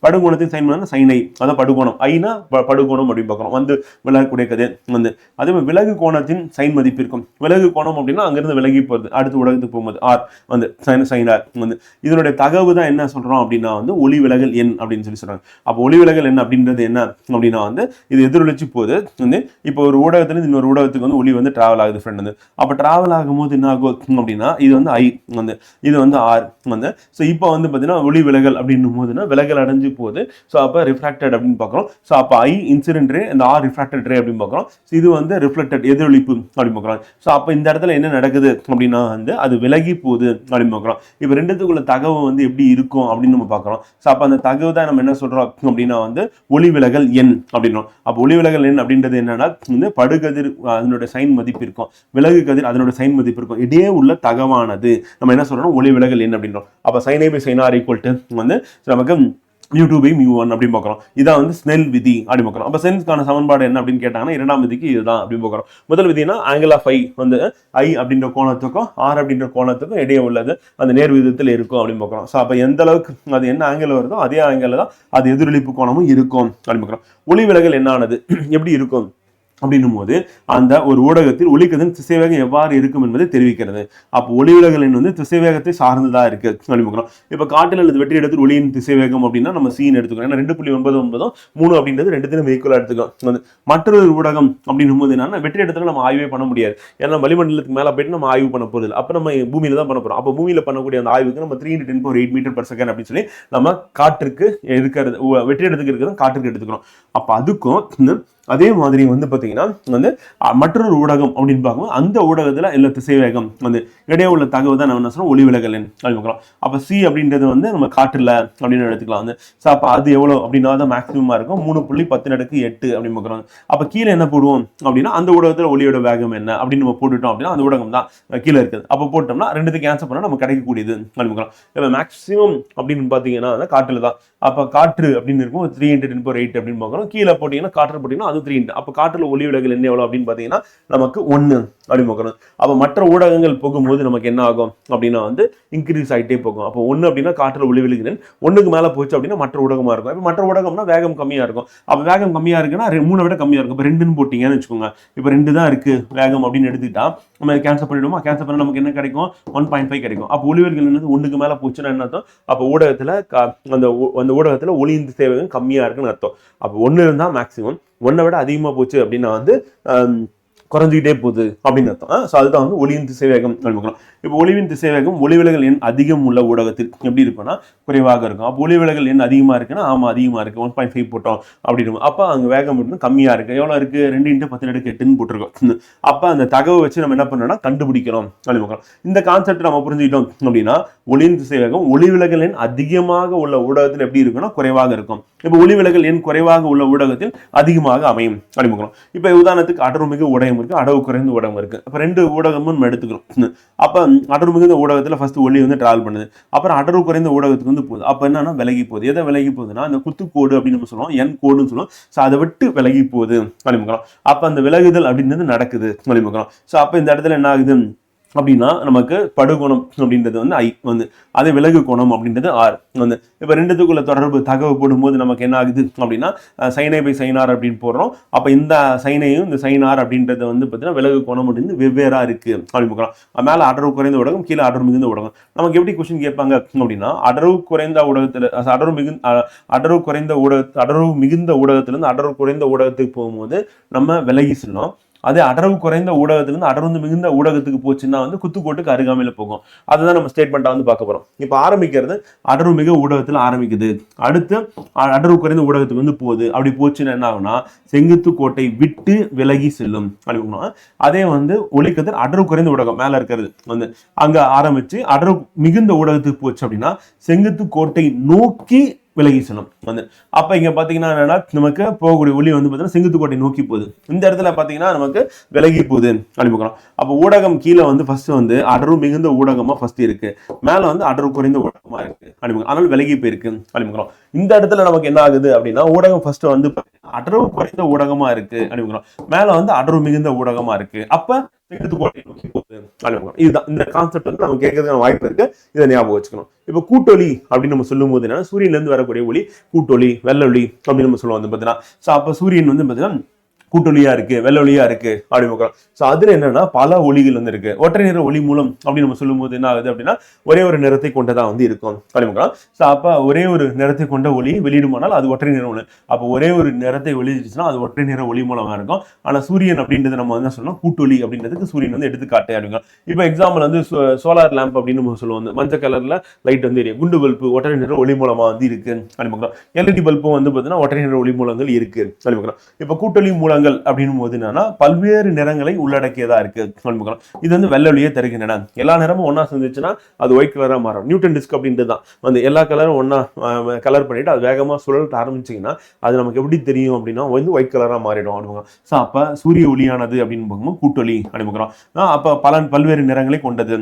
Speaker 1: படுகோணத்தின் சைன் சைன் ஐ, அதான் படுகோணம், ஐனா படுகோணம் அப்படின்னு பார்க்கணும். வந்து விலகக்கூடிய கதிர் வந்து அதே மாதிரி விலகு கோணத்தின் சைன் மதிப்பு இருக்கும். விலகு கோணம் அப்படின்னா அங்கிருந்து விலகி போகுது அடுத்த ஊடகத்துக்கு போகும்போது ஆர் வந்து சைன் ஆர் வந்து இதனுடைய தகவு தான் என்ன சொல்றோம் அப்படின்னா வந்து ஒளி விலகல் எண் அப்படின்னு சொல்லி சொல்றாங்க. அப்போ ஒளி விலகல் எண் அப்படின்றது என்ன அப்படின்னா வந்து இது எதிரொலிச்சு போகுது. வந்து இப்போ ஒரு ஊடகத்திலிருந்து இன்னொரு ஊடகத்துக்கு வந்து ஒளி வந்து டிராவல் ஆகுது ஃப்ரெண்ட் வந்து. அப்போ டிராவல் ஆகும்போது என்ன ஆகும் அப்படின்னா இது வந்து ஐ வந்து இது வந்து ஆர் வந்து. ஸோ இப்போ வந்து பார்த்தீங்கன்னா ஒளி விலகல் அப்படின்னும் போதுன்னா விலகல் அடைஞ்சு போகுது. ஸோ அப்போ ரிஃப்ராக்டட் அப்படின்னு பார்க்குறோம். ஸோ அப்போ ஐ இன்சிடென்ட் ரே, இந்த ஆர் ரிஃப்ராக்டட் ரே அப்படின்னு பார்க்குறோம். இது வந்து ரிஃப்ளெக்டட் எதிரொலிப்பு அப்படின்னு பார்க்குறோம். ஸோ அப்போ இந்த இடத்துல என்ன நடக்குது அப்படின்னா வந்து அது விலகி போகுது அப்படின்னு பார்க்குறோம். இப்போ ரெண்டுத்துக்குள்ள தகவல் வந்து எப்படி இருக்கும் அப்படின்னு நம்ம பார்க்குறோம். ஸோ அப்போ அந்த தகவல் தான் நம்ம என்ன சொல்கிறோம் அப்படின்னா வந்து ஒளி விலகல் எண் அப்படின்றோம். அப்போ ஒளி விலகல் எண் அப்படின்றது என்னன்னா வந்து படுகதிர் அதனுடைய சைன் மதிப்பு இருக்கும், விலகு கதிர் அதனுடைய சைன் மதிப்பு இருக்கும், இடையே உள்ள தகவானது நம்ம என்ன சொல்றோம் ஒளி விலகல் எண் அப்படின்றோம். அப்போ sine i by sine r equal to வந்து நமக்கு μ2/μ1 அப்படின்னு பார்க்குறோம். இதான் வந்து ஸ்னெல் விதி அப்படின்னு பார்க்குறோம். அப்போ சென்ஸ்க்கான சமன்பாடு என்ன அப்படின்னு கேட்டாங்கன்னா இரண்டாம் விதிக்கு இதுதான் அப்படின்னு பார்க்குறோம். முதல் விதினா ஆங்கிள் ஆஃப் ஐ வந்து ஐ அப்படின்ற கோணத்துக்கும் ஆர் அப்படின்ற கோணத்துக்கும் இடையே உள்ளது அந்த நேர் விதத்தில் இருக்கும் அப்படின்னு பார்க்குறோம். ஸோ அப்போ எந்த அளவுக்கு அது என்ன ஆங்கிள் வருதோ அதே ஆங்கிள் தான் அது எதிரொலிப்பு கோணமும் இருக்கும் அப்படின்னு பார்க்குறோம். ஒளி விலகல் என்ன ஆனது எப்படி இருக்கும் அப்படின்னும் போது அந்த ஒரு ஊடகத்தில் ஒளிக்கதிரின் திசைவேகம் எவ்வாறு இருக்கும் என்பதை தெரிவிக்கிறது. அப்போ ஒளிவிலகல் எண் வந்து திசைவேகத்தை சார்ந்ததா இருக்கு அப்படின்னு. இப்ப காற்றில் அல்லது வெற்றி இடத்தில் ஒளியின் திசைவேகம் அப்படின்னா நம்ம சீன் எடுத்துக்கணும். ஏன்னா 2.99 3 அப்படின்றது ரெண்டுத்தையும் ஈக்குவலா எடுத்துக்கணும். மற்றொரு ஊடகம் அப்படின்னும் போது என்னன்னா வெற்றி இடத்துல நம்ம ஆய்வே பண்ண முடியாது. ஏன்னா வளிமண்டலத்துக்கு மேல போயிட்டு நம்ம ஆய்வு பண்ண போறது. அப்ப நம்ம பூமியில தான் பண்ண போறோம். அப்ப பூமியில பண்ணக்கூடிய அந்த ஆய்வுக்கு நம்ம 3 × 10⁸ மீட்டர்/செகண்ட் அப்படின்னு சொல்லி நம்ம காற்றுக்கு இருக்கிறது வெற்றி இடத்துக்கு இருக்கிறது காற்றுக்கு எடுத்துக்கிறோம். அப்ப அதுக்கும் அதே மாதிரி வந்து பாத்தீங்கன்னா வந்து மற்றொரு ஊடகம் அப்படின்னு பார்க்கும்போது அந்த ஊடகத்துல இல்ல திசைவேகம் வந்து இடையே உள்ள தகவல் தான் நம்ம என்ன சொல்றோம் ஒளிவிலகல் எண் அப்படின்னு. அப்ப சி அப்படின்றது வந்து நம்ம காற்றுல அப்படின்னு எடுத்துக்கலாம் வந்து. அப்ப அது எவ்வளவு அப்படின்னா தான் மேக்சிமமா இருக்கும் 3.10⁸ அப்படின்னு பார்க்குறோம். அப்ப கீழே என்ன போடுவோம் அப்படின்னா அந்த ஊடகத்துல ஒளியோட வேகம் என்ன அப்படின்னு நம்ம போட்டுட்டோம் அப்படின்னா அந்த ஊடகம் தான் கீழே இருக்குது. அப்ப போட்டோம்னா ரெண்டுத்துக்கு கேன்சல் பண்ணா நம்ம கிடைக்கக்கூடியது அப்படின்னு. இப்ப மேக்சிமம் அப்படின்னு பாத்தீங்கன்னா காற்றுல தான். அப்ப காற்று அப்படின்னு இருக்கும் 3 × 10⁸ அப்படின்னு பார்க்குறோம். கீழே போட்டீங்கன்னா காற்று போட்டீங்கன்னா அது 3. அப்ப காற்றுல ஒளி விலகல் என்ன எவ்வளவு அப்படின்னு பாத்தீங்கன்னா நமக்கு 1 அப்படின்னு பார்க்கணும். அப்ப மற்ற ஊடகங்கள் போகும்போது நமக்கு என்ன ஆகும் அப்படின்னா வந்து இன்க்ரீஸ் ஆகிட்டே போகும். அப்போ 1 அப்படின்னா காற்றுல ஒளி விலகல் 1க்கு மேல போச்சு அப்படின்னா மற்ற ஊடகமா இருக்கும். இப்ப மற்ற ஊடகம்னா வேகம் கம்மியா இருக்கும். அப்ப வேகம் கம்மியா இருக்குன்னா 3 விட கம்மியா இருக்கும். இப்ப 2ன்னு போட்டீங்கன்னு வச்சுக்கோங்க. இப்ப 2 தான் இருக்கு வேகம் அப்படின்னு எடுத்துக்கிட்டா நம்ம கேன்சல் பண்ணிடுவோமா? கேன்சல் பண்ணா நமக்கு என்ன கிடைக்கும்? 1.5 கிடைக்கும். அப்ப ஒளி விலகல் என்னது 1க்கு மேல போச்சுன்னா என்ன அர்த்தம்? அப்ப ஊடகத்துல அந்த ஊடகத்துல ஒளியின் திசைவேகம் கம்மியா இருக்குன்னு அர்த்தம். அப்ப 1 இருந்தா மேக்சிமம், 1 விட அதிகமா போச்சு அப்படின்னா வந்து குறைஞ்சிக்கிட்டே போகுது அப்படின்னு அர்த்தம். ஸோ அதுதான் வந்து ஒளியின் திசைவேகம் அப்படின்னு. இப்போ ஒளிவின் திசைவேகம் ஒளிவிலகல் எண் அதிகம் உள்ள ஊடகத்தில் எப்படி இருக்குன்னா குறைவாக இருக்கும். அப்போ ஒளிவிலகல் எண் அதிகமா இருக்குன்னா ஆமா அதிகமா இருக்கு 1.5 போட்டோம் அப்படின்னு. அப்போ அங்க வேகம் வந்து கம்மியா இருக்கு. எவ்வளவு இருக்கு? 2 × 10⁸ போட்டிருக்கோம். அப்ப அந்த தகவல் வச்சு நம்ம என்ன பண்ணோம்னா கண்டுபிடிக்கிறோம் அப்படின்னு. இந்த கான்செப்ட் நம்ம புரிஞ்சுக்கிட்டோம் அப்படின்னா ஒளியின் திசைவேகம் ஒளிவிலகல் எண் அதிகமாக உள்ள ஊடகத்தில் எப்படி இருக்குன்னா குறைவாக இருக்கும். இப்போ ஒளிவிலகல் எண் குறைவாக உள்ள ஊடகத்தில் அதிகமாக அமையும் அப்படின்னு. இப்ப உதாரணத்துக்கு அடர்மிகு ஊடகம் இருக்கு, அடவு குறைந்த ஊடகம் இருக்கு. அப்ப 2 ஊடகமும் நம்ம எடுத்துக்கிறோம். அப்ப அடர்வு மிகுந்த ஊடகத்துல ஃபர்ஸ்ட் ஒளி வந்து டிராவல் பண்ணுது. அப்புறம் அடர்வு குறைந்த ஊடகத்துக்கு வந்து போகுது. அப்ப என்னன்னா விலகி போகுது. எதை விலகி போகுதுன்னா அந்த குத்துக்கோடு அப்படின்னு நம்ம சொல்லுவோம், என் கோடுன்னு சொல்லுவோம். ஸோ அதை விட்டு விலகி போகுது அப்படின்னு. அப்ப அந்த விலகுதல் அப்படின்றது நடக்குது அப்படின்னு. ஸோ அப்ப இந்த இடத்துல என்ன ஆகுது அப்படின்னா நமக்கு படுகோணம் அப்படின்றது வந்து ஐ வந்து அதே விலகு கோணம் அப்படின்றது ஆர் வந்து. இப்போ ரெண்டுத்துக்குள்ள தொடர்பு தகவல் போடும்போது நமக்கு என்ன ஆகுது அப்படின்னா sin/sin r அப்படின்னு போடுறோம். அப்போ இந்த சைனையும் இந்த sin r அப்படின்றது வந்து பார்த்தீங்கன்னா விலகு கோணம் அப்படின்னு வெவ்வேறா இருக்கு அப்படின்னு பார்க்கலாம். மேலே அடர்வு குறைந்த ஊடகம், கீழே அடர்வு மிகுந்த ஊடகம். நமக்கு எப்படி கொஸ்டின் கேட்பாங்க அப்படின்னா அடர்வு குறைந்த ஊடகத்தில் அடர்வு மிகுந்த ஊடகத்திலிருந்து அடர்வு குறைந்த ஊடகத்துக்கு போகும்போது நம்ம விலகி செல்லும். அதே அடர்வு குறைந்த ஊடகத்திலிருந்து அடர்வு மிகுந்த ஊடகத்துக்கு போச்சுன்னா வந்து குத்துக்கோட்டுக்கு அருகாமையில போகும். அதுதான் நம்ம ஸ்டேட்மெண்ட்டா வந்து பார்க்க போறோம். இப்போ ஆரம்பிக்கிறது அடர்வு மிக ஊடகத்தில் ஆரம்பிக்குது, அடுத்து அடர்வு குறைந்த ஊடகத்துக்கு வந்து போகுது. அப்படி போச்சுன்னா என்ன ஆகும்னா செங்குத்து கோட்டை விட்டு விலகி செல்லும் அப்படின்னா. அதே வந்து ஒளிக்கதிர் அடர்வு குறைந்த ஊடகம் மேல இருக்கிறது வந்து அங்க ஆரம்பிச்சு அடர்வு மிகுந்த ஊடகத்துக்கு போச்சு அப்படின்னா செங்குத்து கோட்டை நோக்கி விலகி செல்லும் வந்து. அப்ப இங்க பாத்தீங்கன்னா என்னன்னா நமக்கு போகக்கூடிய ஒளி வந்து பாத்தீங்கன்னா செங்குத்துக்கோட்டை நோக்கி போகுது. இந்த இடத்துல பாத்தீங்கன்னா நமக்கு விலகி போகுது அப்படின்னு. அப்ப ஊடகம் கீழே வந்து ஃபர்ஸ்ட் வந்து அடர்வு மிகுந்த ஊடகமா ஃபர்ஸ்ட் இருக்கு, மேல வந்து அடர்வு குறைந்த ஊடகமா இருக்கு அப்படின்னு. அதனால விலகி போயிருக்கு அப்படின்னு. இந்த இடத்துல நமக்கு என்ன ஆகுது அப்படின்னா ஊடகம் ஃபர்ஸ்ட் வந்து அடர்வு குறைந்த ஊடகமா இருக்கு அப்படின்னு, மேல வந்து அடர்வு மிகுந்த ஊடகமா இருக்கு. அப்ப செங்குத்துக்கோட்டை நோக்கி போகுது அப்படின்னு. இதுதான் இந்த கான்செப்ட் வந்து நம்ம கேட்கறதுக்கான வாய்ப்பு இருக்கு. இதை ஞாபகம் வச்சுக்கணும். இப்ப கூட்டொலி அப்படின்னு நம்ம சொல்லும் போது என்ன சூரியன்ல இருந்து வரக்கூடிய ஒளி கூட்டொலி, வெள்ளொளி அப்படின்னு நம்ம சொல்லுவோம் வந்து பாத்தீங்கன்னா. சோ அப்ப சூரியன் வந்து பாத்தீங்கன்னா கூட்டொலியா இருக்கு, வெள்ளொலியா இருக்கு அப்படின்னு பார்க்கலாம். ஸோ அதுல என்னன்னா பல ஒளிகள் வந்து இருக்கு. ஒற்றை நிற ஒளி மூலம் அப்படின்னு நம்ம சொல்லும் போது என்ன ஆகுது அப்படின்னா ஒரே ஒரு நிறத்தை கொண்டதா வந்து இருக்கும் அப்படின்னு பார்க்கலாம். ஸோ அப்ப ஒரே ஒரு நிறத்தை கொண்ட ஒளி வெளியிடுமானால் அது ஒற்றை நிற ஒளி. அப்போ ஒரே ஒரு நிறத்தை வெளியிடுச்சுன்னா அது ஒற்றை நிற ஒளி மூலமா இருக்கும். ஆனா சூரியன் அப்படின்றது நம்ம என்ன சொல்லணும் கூட்டொலி அப்படின்றதுக்கு சூரியன் வந்து எடுத்துக்காட்டு அப்படிங்க. இப்போ எக்ஸாம்பிள் வந்து சோலார் லேம்ப் அப்படின்னு நம்ம சொல்லுவோம். மஞ்சள் கலர்ல லைட் வந்து எரியும். குண்டு பல்பு ஒற்றை நிற ஒளி மூலமா வந்து இருக்கு அப்படின்னு பார்க்கலாம். எல்இடி பல்பும் வந்து பார்த்தீங்கன்னா ஒற்றை நிற ஒளி மூலங்கள் இருக்கு அப்படின்னு பார்க்கலாம். இப்போ கூட்டொலி மூலங்கள் அப்படின்னும் போது என்னன்னா பல்வேறு நிறங்களை உள்ளடக்கியதா இருக்கு. இது வந்து வெள்ளொலியே தருகின்றன. எல்லா நிறமும் ஒன்னா சேர்ந்துச்சுன்னா அது ஒயிட் கலரா மாறும். நியூட்டன் டிஸ்க் அப்படின்றது தான் வந்து எல்லா கலரும் ஒன்னா கலர் பண்ணிட்டு அது வேகமா சுழற்ற ஆரம்பிச்சிங்கன்னா அது நமக்கு எப்படி தெரியும் அப்படின்னா வந்து ஒயிட் கலரா மாறிடும் அப்படிங்க. ஸோ அப்ப சூரிய ஒளியானது அப்படின்னு பார்க்கும்போது கூட்டொலி அப்படிங்கிறோம். அப்ப பல்வேறு நிறங்களை கொண்டது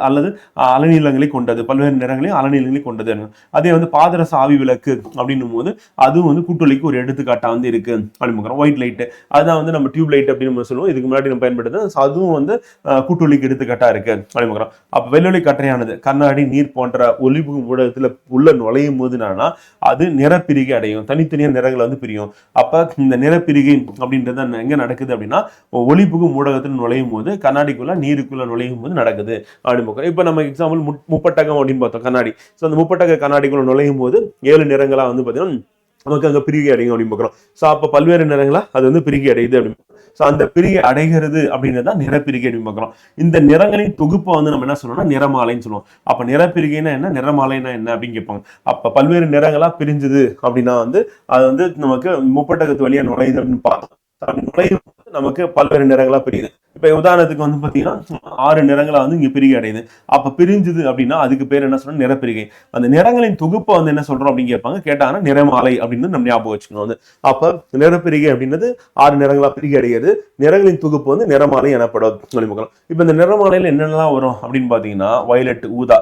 Speaker 1: அல்லது அலநீளங்களை கொண்டது, பல்வேறு நிறங்களையும் அலநீளங்களை கொண்டது. அதே வந்து பாதரச ஆவி விளக்கு அப்படின்னும் போது அதுவும் வந்து கூட்டொலிக்கு ஒரு எடுத்துக்காட்டா வந்து இருக்கு அப்படிங்கிறோம். ஒயிட் லைட் அதுதான் வந்து நம்ம டியூப் லைட் அப்படின்னு நம்ம சொல்லுவோம். இதுக்கு முன்னாடி நம்ம பயன்படுத்துறது. அதுவும் வந்து கூட்டொலிக்கு எடுத்துக்காட்டா இருக்கு அப்படின்னு பார்க்குறோம். அப்ப வெள்ளொளி கற்றையானது கண்ணாடி, நீர் போன்ற ஒளிபுகு ஊடகத்துல உள்ள நுழையும் போது என்னன்னா அது நிறப்பிரிகை அடையும், தனித்தனியா நிறங்களை வந்து பிரியும். அப்ப இந்த நிறப்பிரிகை அப்படின்றது எங்க நடக்குது அப்படின்னா ஒளிபுகு ஊடகத்தில் நுழையும் போது கண்ணாடிக்குள்ள நீருக்குள்ள நுழையும் போது நடக்குது அப்படின்னு பார்க்கிறோம். இப்ப நம்ம எக்ஸாம்பிள் முப்பட்டகம் அப்படின்னு பார்த்தோம் கண்ணாடி. ஸோ அந்த முப்பட்டக கண்ணாடிக்குள்ள நுழையும் போது 7 நிறங்களா வந்து பார்த்தீங்கன்னா நமக்கு அங்க பிரிகை அடையும் அப்படின்னு பார்க்கிறோம். ஸோ அப்ப பல்வேறு நிறங்களா அது வந்து பிரிகை அடையுது அப்படின்னு. ஸோ அந்த பிரிகை அடைகிறது அப்படின்றத நிறப்பிரிகை அப்படின்னு பார்க்கிறோம். இந்த நிறங்களின் தொகுப்பை வந்து நம்ம என்ன சொல்லணும்னா நிறமாலைன்னு சொல்லுவோம். அப்ப நிறப்பிரிகைனா என்ன, நிறமாலைனா என்ன அப்படின்னு கேட்பாங்க. அப்ப பல்வேறு நிறங்களா பிரிஞ்சுது அப்படின்னா வந்து அது வந்து நமக்கு முப்பட்டகத்து வழியா நுழையுது அப்படின்னு பார்த்தோம். நுழையும் நமக்கு பல்வேறு நிறங்களா பிரியுது. இப்ப உதாரணத்துக்கு வந்து பாத்தீங்கன்னா 6 நிறங்களா வந்து இங்க பிரிகை அடையுது. அப்ப பிரிஞ்சுது அப்படின்னா அதுக்கு பேர் என்ன சொல்றோம், நிறப்பிரிகை. அந்த நிறங்களின் தொகுப்பை வந்து என்ன சொல்றோம் அப்படின்னு கேட்பாங்க. கேட்டாங்கன்னா நிறமாலை அப்படின்னு நம்ம ஞாபகம் வச்சுக்கணும். வந்து அப்ப நிறப்பிரிகை அப்படின்றது 6 நிறங்களா பிரிகை அடைகிறது. நிறங்களின் தொகுப்பு வந்து நிறமாலை எனப்படும். இப்ப இந்த நிறமாலையில என்னென்னலாம் வரும் அப்படின்னு பாத்தீங்கன்னா வயலட், ஊதா,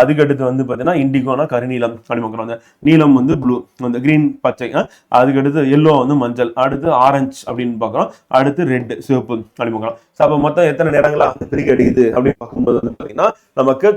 Speaker 1: அதுக்கு அடுத்து வந்து பாத்தீங்கன்னா இண்டிகோனா கருநீலம் அப்படின்னு நீலம் வந்து ப்ளூ, அந்த கிரீன் பச்சை, அதுக்கு அடுத்து எல்லோ வந்து மஞ்சள், அடுத்து ஆரஞ்சு அப்படின்னு பாக்குறோம், அடுத்து ரெட் சிவப்பு அப்படின்னு. அப்ப மொத்தம் எத்தனை நிறங்களா பிரிகை அடையுது அப்படின்னு பார்க்கும்போது வந்து பாத்தீங்கன்னா நமக்கு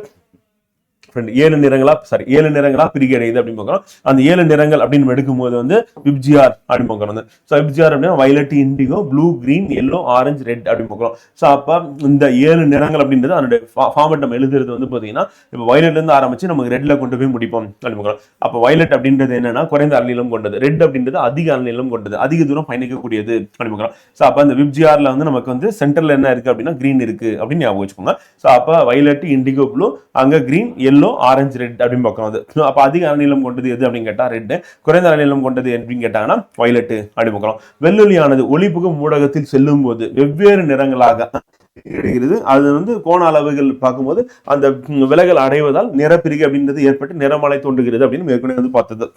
Speaker 1: 7 நிறங்களா பிரிகை அடையுது அப்படின்னு பார்க்கிறோம். அந்த 7 நிறங்கள் அப்படின்னு எடுக்கும்போது வந்து விப்ஜிஆர் அப்படின்னு பார்க்கிறோம். ஸோ விப்ஜிஆர் அப்படின்னா violet, indigo, blue, green, yellow, orange, red அப்படின்னு பார்க்கிறோம். ஸோ அப்ப இந்த 7 நிறங்கள் அப்படின்றது அதனுடைய ஃபார்மட் நம்ம எழுதுறது வந்து பாத்தீங்கன்னா இப்போ வயலட்ல இருந்து ஆரம்பிச்சு நமக்கு ரெட்ல கொண்டு போய் முடிப்போம் அப்படின்னு பார்க்கிறோம். அப்ப வயலட் அப்படின்றது என்னன்னா குறைந்த அலைநீளம் கொண்டது, ரெட் அப்படின்றது அதிக அலைநீளம் கொண்டது, அதிக தூரம் பயணிக்கக்கூடியது அப்படின்னு பார்க்கிறோம். ஸோ அப்ப அந்த விப்ஜிஆர்ல வந்து நமக்கு வந்து சென்டர்ல என்ன இருக்கு அப்படின்னா கிரீன் இருக்கு அப்படின்னு ஞாபகம் வச்சுக்கோங்க. ஸோ அப்ப வயலட், இண்டிகோ, ப்ளூ, அங்க கிரீன், எல்லோ, ஆரஞ்சு, ரெட் அப்படின்னு பார்க்கணும். அப்ப அதிக அலைநீளம் கொண்டது எது அப்படின்னு கேட்டா ரெட், குறைந்த அலைநீளம் கொண்டது அப்படின்னு கேட்டாங்கன்னா வயலட் அப்படின்னு பார்க்கிறோம். வெள்ளொலியானது ஒளிபுகும் ஊடகத்தில் செல்லும் போது வெவ்வேறு நிறங்களாக கிடைக்கிறது. அது வந்து கோண அளவுகள் பார்க்கும்போது அந்த விலகல் அடைவதால் நிறப்பிரிகை அப்படின்றது ஏற்பட்டு நிறமாலை தோன்றுகிறது அப்படின்னு ஏற்கனவே வந்து பார்த்தது.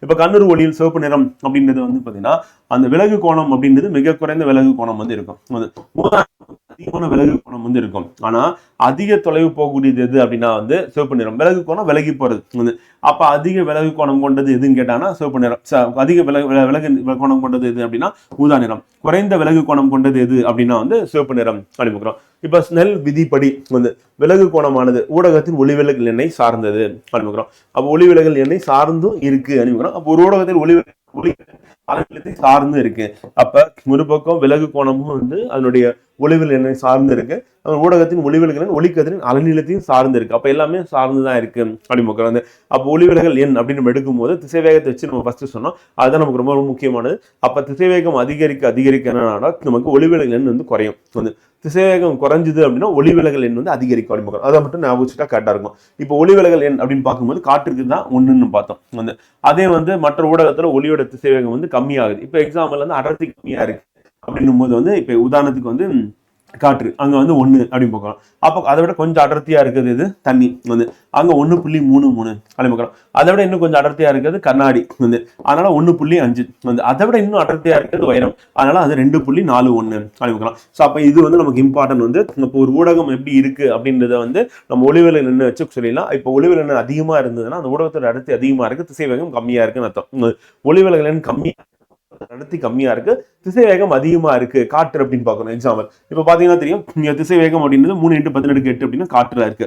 Speaker 1: இப்ப கண்ணூர் ஒளியில் சிவப்பு நிறம் அப்படின்றது வந்து பாத்தீங்கன்னா அந்த விலகு கோணம் அப்படின்றது மிக குறைந்த விலகு கோணம் வந்து இருக்கும். அதிகமான விலகு கோணம் வந்து இருக்கும். ஆனா அதிக தொலைவு போகக்கூடியது எது அப்படின்னா வந்து சிவப்பு நிறம். விலகு கோணம் விலகி போறது. அப்ப அதிக விலகு கோணம் கொண்டது எதுன்னு கேட்டாங்கன்னா சிவப்பு நிறம். அதிக விலகு கோணம் கொண்டது எது அப்படின்னா ஊதா நிறம். குறைந்த விலகு கோணம் கொண்டது எது அப்படின்னா வந்து சிவப்பு நிறம் அனுப்புகிறோம். இப்ப ஸ்னெல் விதிப்படி வந்து விலகு கோணமானது ஊடகத்தின் ஒளிவிலகல் எண்ணெய் சார்ந்தது அனுப்புகிறோம். அப்ப ஒளிவிலகல் எண்ணெய் சார்ந்தும் இருக்கு அனுப்புகிறோம். அப்போ ஒரு ஊடகத்தில் ஒளி அலைநீளத்தை சார்ந்து இருக்கு. அப்ப ஒரு பக்கம் விலகு கோணமும் வந்து அதனுடைய ஒளிவிலகல் எண்ணெய் சார்ந்து இருக்கு, ஊடகத்தின் ஒளிவிலகல் ஒளிக்கதிரின் அலைநீளத்தையும் சார்ந்து இருக்கு. அப்ப எல்லாமே சார்ந்துதான் இருக்கு அப்படின்னு வந்து. அப்போ ஒளிவிலகல் எண் அப்படின்னு நம்ம எடுக்கும் போது திசைவேகத்தை வச்சு நம்ம ஃபர்ஸ்ட் சொன்னோம், அதுதான் நமக்கு ரொம்ப ரொம்ப முக்கியமானது. அப்ப திசைவேகம் அதிகரிக்க என்னன்னா நமக்கு ஒளிவிலகல் எண் வந்து குறையும். வந்து திசைவேகம் குறைஞ்சது அப்படின்னா ஒளிவிலகல் எண் வந்து அதிகரிக்கும் அப்படின்னு அதை மட்டும் ஞாபகம் வச்சுட்டா கரெக்டா இருக்கும். இப்போ ஒளிவிலகல் எண் அப்படின்னு பார்க்கும்போது காற்றுக்கு தான் 1ன்னு பார்த்தோம். வந்து அதே வந்து மற்ற ஊடகத்துல ஒளியோட திசைவேகம் வந்து கம்மியாகுது. இப்போ எக்ஸாம்பிள் வந்து அடர்த்தி கம்மியா இருக்கு அப்படின்னும் போது வந்து இப்ப உதாரணத்துக்கு வந்து காற்று அங்க வந்து 1 அப்படின்னு பார்க்கலாம். அப்போ அதை விட கொஞ்சம் அடர்த்தியா இருக்குது இது தண்ணி வந்து அங்க 1.33 அப்படின்னு பார்க்கலாம். அதை விட இன்னும் கொஞ்சம் அடர்த்தியா இருக்கிறது கண்ணாடி வந்து அதனால 1.5 வந்து அதை விட இன்னும் அடர்த்தியா இருக்கிறது வைரம், அதனால அது 2.41 அப்படின்னு பார்க்கலாம். ஸோ அப்ப இது வந்து நமக்கு இம்பார்ட்டன்ட். வந்து இப்போ ஒரு ஊடகம் எப்படி இருக்கு அப்படின்றத வந்து நம்ம ஒளிவிலகல் எண்ணை வச்சு சொல்லிடலாம். இப்போ ஒளிவிலகல் எண் அதிகமா இருந்ததுன்னா அந்த ஊடகத்தோட அடர்த்தி அதிகமா இருக்கு, திசைவேகம் கம்மியா இருக்குன்னு அர்த்தம். ஒளிவிலகல் எண் கம்மியா அடர்த்தி கம்மியா இருக்கு, திசைவேகம் அதிகமா இருக்கு காற்று அப்படின்னு பார்க்கணும். எக்ஸாம்பிள் இப்ப பாத்தீங்கன்னா தெரியும், திசைவேகம் அப்படின்றது 3x10⁸ அப்படின்னா காற்றுல இருக்கு.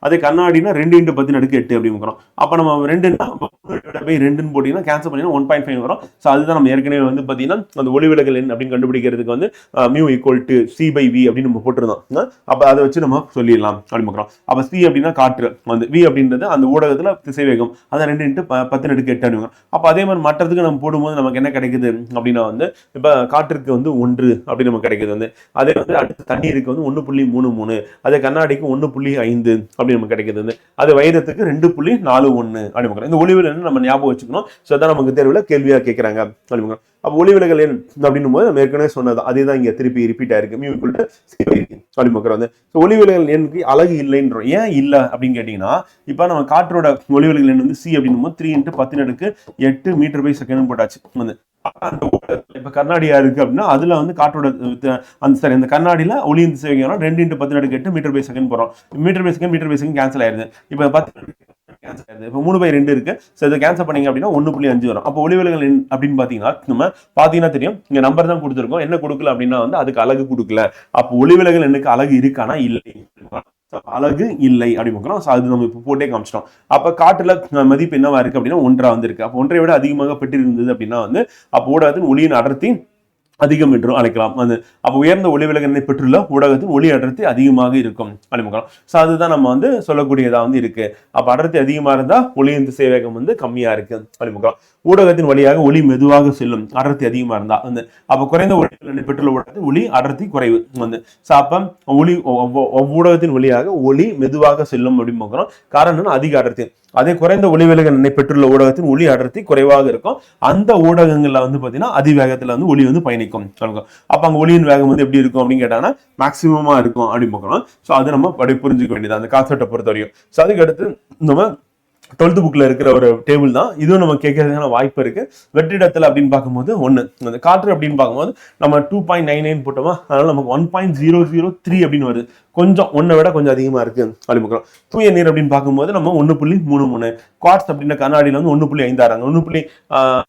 Speaker 1: அதே கண்ணாடினா 2x10⁸ அப்படின்னு. அப்ப நம்ம 2 போட்டீங்கன்னா கேன்சல் பண்ணீங்கன்னா 1.5 வரும். ஸோ அதுதான் நம்ம ஏற்கனவே வந்து பாத்தீங்கன்னா அந்த ஒளிவிலகல் எண் அப்படின்னு கண்டுபிடிக்கிறதுக்கு வந்து μ = c/v அப்படின்னு நம்ம போட்டிருந்தோம். அப்ப அதை வச்சு நம்ம சொல்லிடலாம் அப்படின்னு. அப்ப c அப்படின்னா காற்று, வந்து v அப்படின்றது அந்த ஊடகத்துல திசைவேகம், அதான் 2x10⁸ அப்படின்னு. அப்ப அதே மாதிரி மற்றதுக்கு நம்ம போடும்போது நமக்கு என்ன கிடைக்குது அப்படின்னா வந்து இப்ப காற்றுக்கு வந்து 1 அப்படின்னு நமக்கு கிடைக்குது. வந்து அதே வந்து அடுத்த தண்ணீருக்கு வந்து 1.33, அதே கண்ணாடிக்கு 1.5 அப்படின்னு நமக்கு கிடைக்குது. வந்து அது வைரத்துக்கு 2.41 அப்படின்னு. இந்த ஒளிவிலகல் நம்ம ஞாபகம் வச்சுக்கணும். ஸோ அதான் நமக்கு தேர்வுல கேள்வியா கேட்கிறாங்க அப்படின்னு. அப்போ ஒளிவிலகல் எண் அப்படின்னும் போது நம்ம ஏற்கனவே சொன்னது அதே தான் இங்க திருப்பி ரிப்பீட் ஆயிருக்கு. μ = c/v வந்து ஒளிவிலகல் எண்ணுக்கு அழகு இல்லைன்றோம். ஏன் இல்ல அப்படின்னு கேட்டீங்கன்னா இப்ப நம்ம காற்றோட ஒளிவிலகல் எண் வந்து c அப்படின்னும் போது 3x10⁸ மீட்டர்/செகண்ட் போட்டாச்சு. வந்து இப்ப கண்ணாடியா இருக்கு அப்படின்னா அதுல வந்து காற்றோட அந்த கண்ணாடியில ஒளியின் திசைவேகம் 2x10⁸ மீட்டர்/செகண்ட் போறோம். மீட்டர்/செகண்ட் கேன்சல் ஆயிருது. இப்ப 10 இப்போ 3/2 இருக்கு. ஸோ இதை கேன்சல் பண்ணீங்க அப்படின்னா 1.5 வரும். அப்போ ஒளிவிலகல் அப்படின்னு பார்த்தீங்கன்னா நம்ம பார்த்தீங்கன்னா தெரியும், இங்க நம்பர் தான் கொடுத்துருக்கோம், என்ன கொடுக்கல அப்படின்னா வந்து அதுக்கு அலகு கொடுக்கல. அப்போ ஒளிவிலகல் எண்ணுக்கு அலகு இருக்கானா இல்லை, அலகு இல்லை அப்படிங்கிறோம். அது நம்ம இப்போ போட்டே காமிச்சிட்டோம். அப்ப காட்டுல மதிப்பு என்னவா இருக்கு அப்படின்னா 1 வந்திருக்கு. அப்போ 1 விட அதிகமாக பெற்றிருந்தது அப்படின்னா வந்து அப்போ ஊடகத்தின் ஒளியின் அடர்த்தி அதிகம் என்றும் அழைக்கலாம். அது அப்போ உயர்ந்த ஒளிவிலகலை பெற்றுள்ள ஊடகத்தின் ஒளி அடர்த்தி அதிகமாக இருக்கும் அப்படிங்கிறோம். ஸோ அதுதான் நம்ம வந்து சொல்லக்கூடியதா வந்து இருக்கு. அப்ப அடர்த்தி அதிகமா இருந்தா ஒளியின் திசைவேகம் வந்து கம்மியா இருக்கு அப்படிங்கிறோம். ஊடகத்தின் வழியாக ஒளி மெதுவாக செல்லும், அடர்த்தி அதிகமா இருந்தா வந்து. அப்ப குறைந்த ஒளிவிலகலை பெற்றுள்ள ஊடகத்தின் ஒளி அடர்த்தி குறைவு வந்து. ஸோ அப்ப ஒளி ஊடகத்தின் வழியாக ஒளி மெதுவாக செல்லும் அப்படின்னு காரணம் அதிக அடர்த்தி. அதே குறைந்த ஒளிவிலகல் எண்ணை பெற்றுள்ள ஊடகத்தின் ஒளி அடர்த்தி குறைவாக இருக்கும். அந்த ஊடகங்கள்ல வந்து பாத்தீங்கன்னா அதிவேகத்துல வந்து ஒளி வந்து பயணிக்கும். அப்ப அங்க ஒளியின் வேகம் வந்து எப்படி இருக்கும் அப்படின்னு கேட்டாங்கன்னா மேக்சிமமா இருக்கும் அப்படின்னு பார்க்கணும். ஸோ அது நம்ம புரிஞ்சுக்க வேண்டியது அந்த கான்செப்டை பொறுத்த வரையும். ஸோ அதுக்கு அடுத்து நம்ம 12th புக்ல இருக்கிற ஒரு டேபிள் தான் இதுவும் நம்ம கேட்கறதுக்கான வாய்ப்பு இருக்கு. வெற்றிடத்தில் அப்படின்னு பார்க்கும்போது 1 அந்த காற்று அப்படின்னு பார்க்கும்போது நம்ம 2.99 போட்டோமா, அதனால நமக்கு 1.003 அப்படின்னு வருது. கொஞ்சம் 1 விட கொஞ்சம் அதிகமா இருக்கு அப்படின்னு. தூய நீர் அப்படின்னு பார்க்கும்போது நம்ம 1.33. குவார்ட்ஸ் அப்படின்ற கண்ணாடியில வந்து 1.56